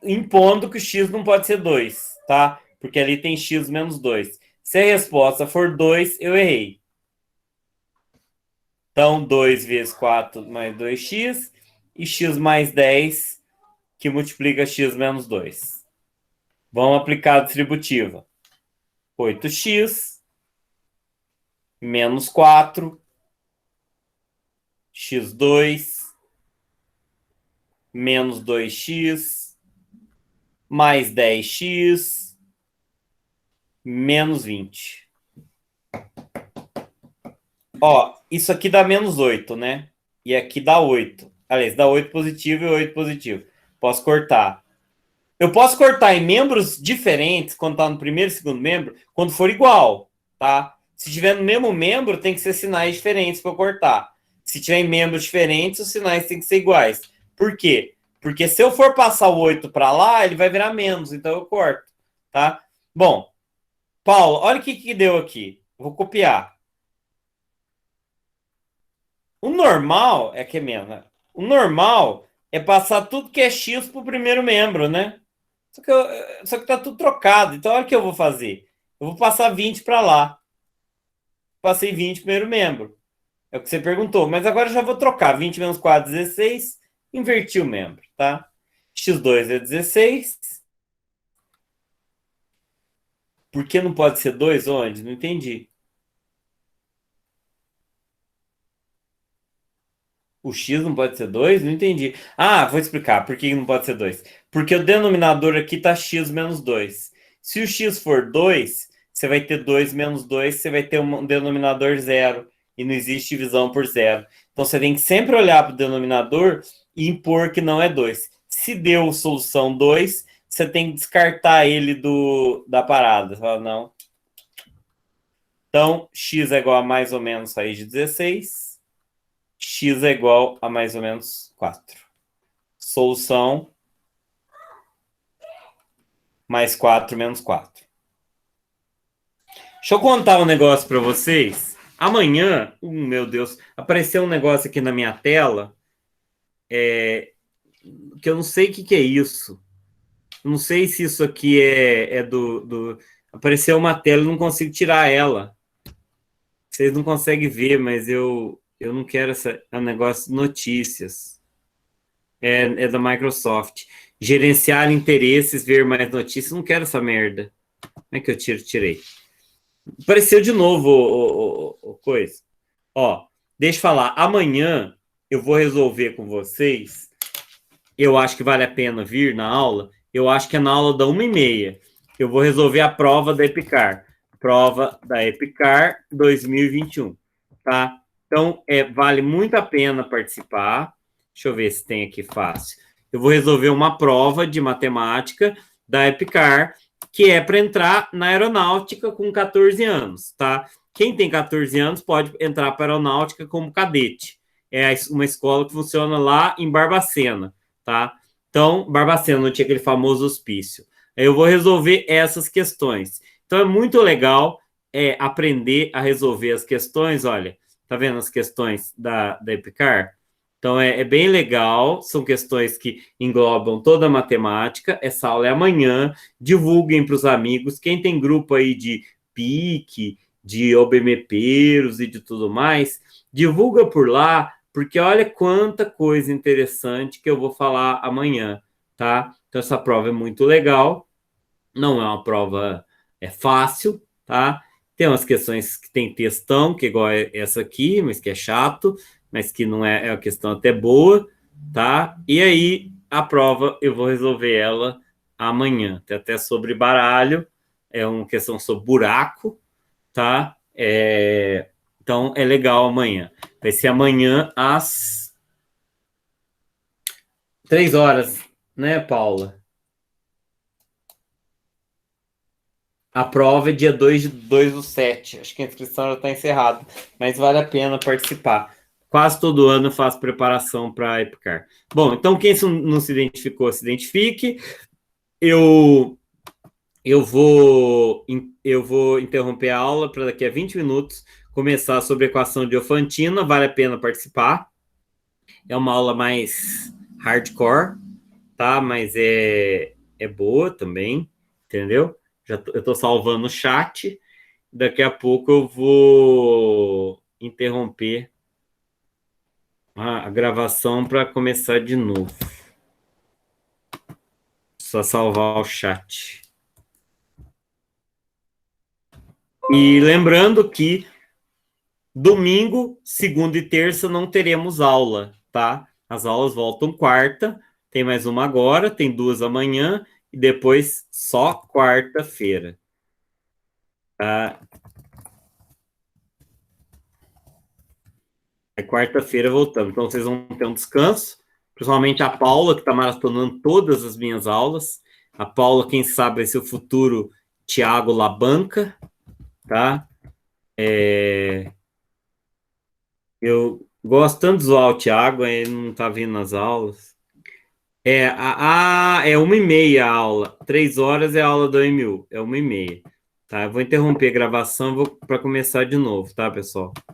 impondo que o x não pode ser 2, tá? Porque ali tem x menos 2. Se a resposta for 2, eu errei. Então, 2 vezes 4 mais 2x e x mais 10, que multiplica x menos 2. Vamos aplicar a distributiva. 8x menos 4, x2 menos 2x mais 10x menos 20. Ó, isso aqui dá menos 8, né? E aqui dá 8. Aliás, dá 8 positivo e 8 positivo. Posso cortar. Eu posso cortar em membros diferentes, quando tá no primeiro e segundo membro, quando for igual, tá? Se tiver no mesmo membro, tem que ser sinais diferentes para eu cortar. Se tiver em membros diferentes, os sinais têm que ser iguais. Por quê? Porque se eu for passar o 8 para lá, ele vai virar menos, então eu corto, tá? Bom, Paulo, olha o que deu aqui. Vou copiar. O normal é que é menos, né? O normal é passar tudo que é x para o primeiro membro, né? Só que tá tudo trocado. Então, olha o que eu vou fazer. Eu vou passar 20 para lá. Passei 20 primeiro membro. É o que você perguntou. Mas agora eu já vou trocar. 20 menos 4, 16. Inverti o membro, tá? x2 é 16. Por que não pode ser 2 onde? Não entendi. O x não pode ser 2? Não entendi. Ah, vou explicar por que não pode ser 2. Porque o denominador aqui está x menos 2. Se o x for 2, você vai ter 2 menos 2, você vai ter um denominador zero. E não existe divisão por zero. Então, você tem que sempre olhar para o denominador e impor que não é 2. Se deu solução 2, você tem que descartar ele da parada. Você fala, não. Então, x é igual a mais ou menos raiz de 16. X é igual a mais ou menos 4. Solução mais 4 menos 4. Deixa eu contar um negócio para vocês. Amanhã, meu Deus, apareceu um negócio aqui na minha tela que eu não sei o que é isso. Não sei se isso aqui é do... Apareceu uma tela e não consigo tirar ela. Vocês não conseguem ver, mas eu não quero essa... É um negócio de notícias. É da Microsoft. Gerenciar interesses, ver mais notícias. Não quero essa merda. Como é que eu tirei? Apareceu de novo o coisa. Ó, deixa eu falar. Amanhã eu vou resolver com vocês. Eu acho que vale a pena vir na aula. Eu acho que é na aula da 1h30. Eu vou resolver a prova da EPICAR. Prova da EPICAR 2021. Tá? Então, vale muito a pena participar. Deixa eu ver se tem aqui fácil. Eu vou resolver uma prova de matemática da EPICAR, que é para entrar na aeronáutica com 14 anos, tá? Quem tem 14 anos pode entrar para a aeronáutica como cadete. É uma escola que funciona lá em Barbacena, tá? Então, Barbacena não tinha aquele famoso hospício. Eu vou resolver essas questões. Então, é muito legal aprender a resolver as questões. Olha, tá vendo as questões da EPICAR? Então, é bem legal, são questões que englobam toda a matemática. Essa aula é amanhã, divulguem para os amigos. Quem tem grupo aí de PIC, de OBMPeros e de tudo mais, divulga por lá, porque olha quanta coisa interessante que eu vou falar amanhã, tá? Então, essa prova é muito legal, não é uma prova fácil, tá? Tem umas questões que tem textão, que é igual essa aqui, mas que é chato, mas que não é uma questão até boa, tá? E aí, a prova, eu vou resolver ela amanhã. Tem até sobre baralho, é uma questão sobre buraco, tá? Então, é legal amanhã. Vai ser amanhã às 3 horas, né, Paula? A prova é dia 2/7. Acho que a inscrição já está encerrada, mas vale a pena participar. Quase todo ano eu faço preparação para a EPICAR. Bom, então quem não se identificou, se identifique. Eu vou interromper a aula para daqui a 20 minutos começar sobre equação de Diofantina. Vale a pena participar. É uma aula mais hardcore, tá? Mas é boa também, entendeu? Eu estou salvando o chat. Daqui a pouco eu vou interromper a gravação para começar de novo. Só salvar o chat. E lembrando que domingo, segunda e terça não teremos aula, tá? As aulas voltam quarta, tem mais uma agora, tem 2 amanhã e depois só quarta-feira. Tá? É quarta-feira voltamos. Então, vocês vão ter um descanso. Principalmente a Paula, que está maratonando todas as minhas aulas. A Paula, quem sabe, vai ser o futuro Tiago Labanca, tá? Eu gosto tanto de zoar o Tiago, ele não está vindo nas aulas. É 1h30 a aula. 3 horas é a aula do MU. É 1h30. Tá? Eu vou interromper a gravação para começar de novo, tá, pessoal?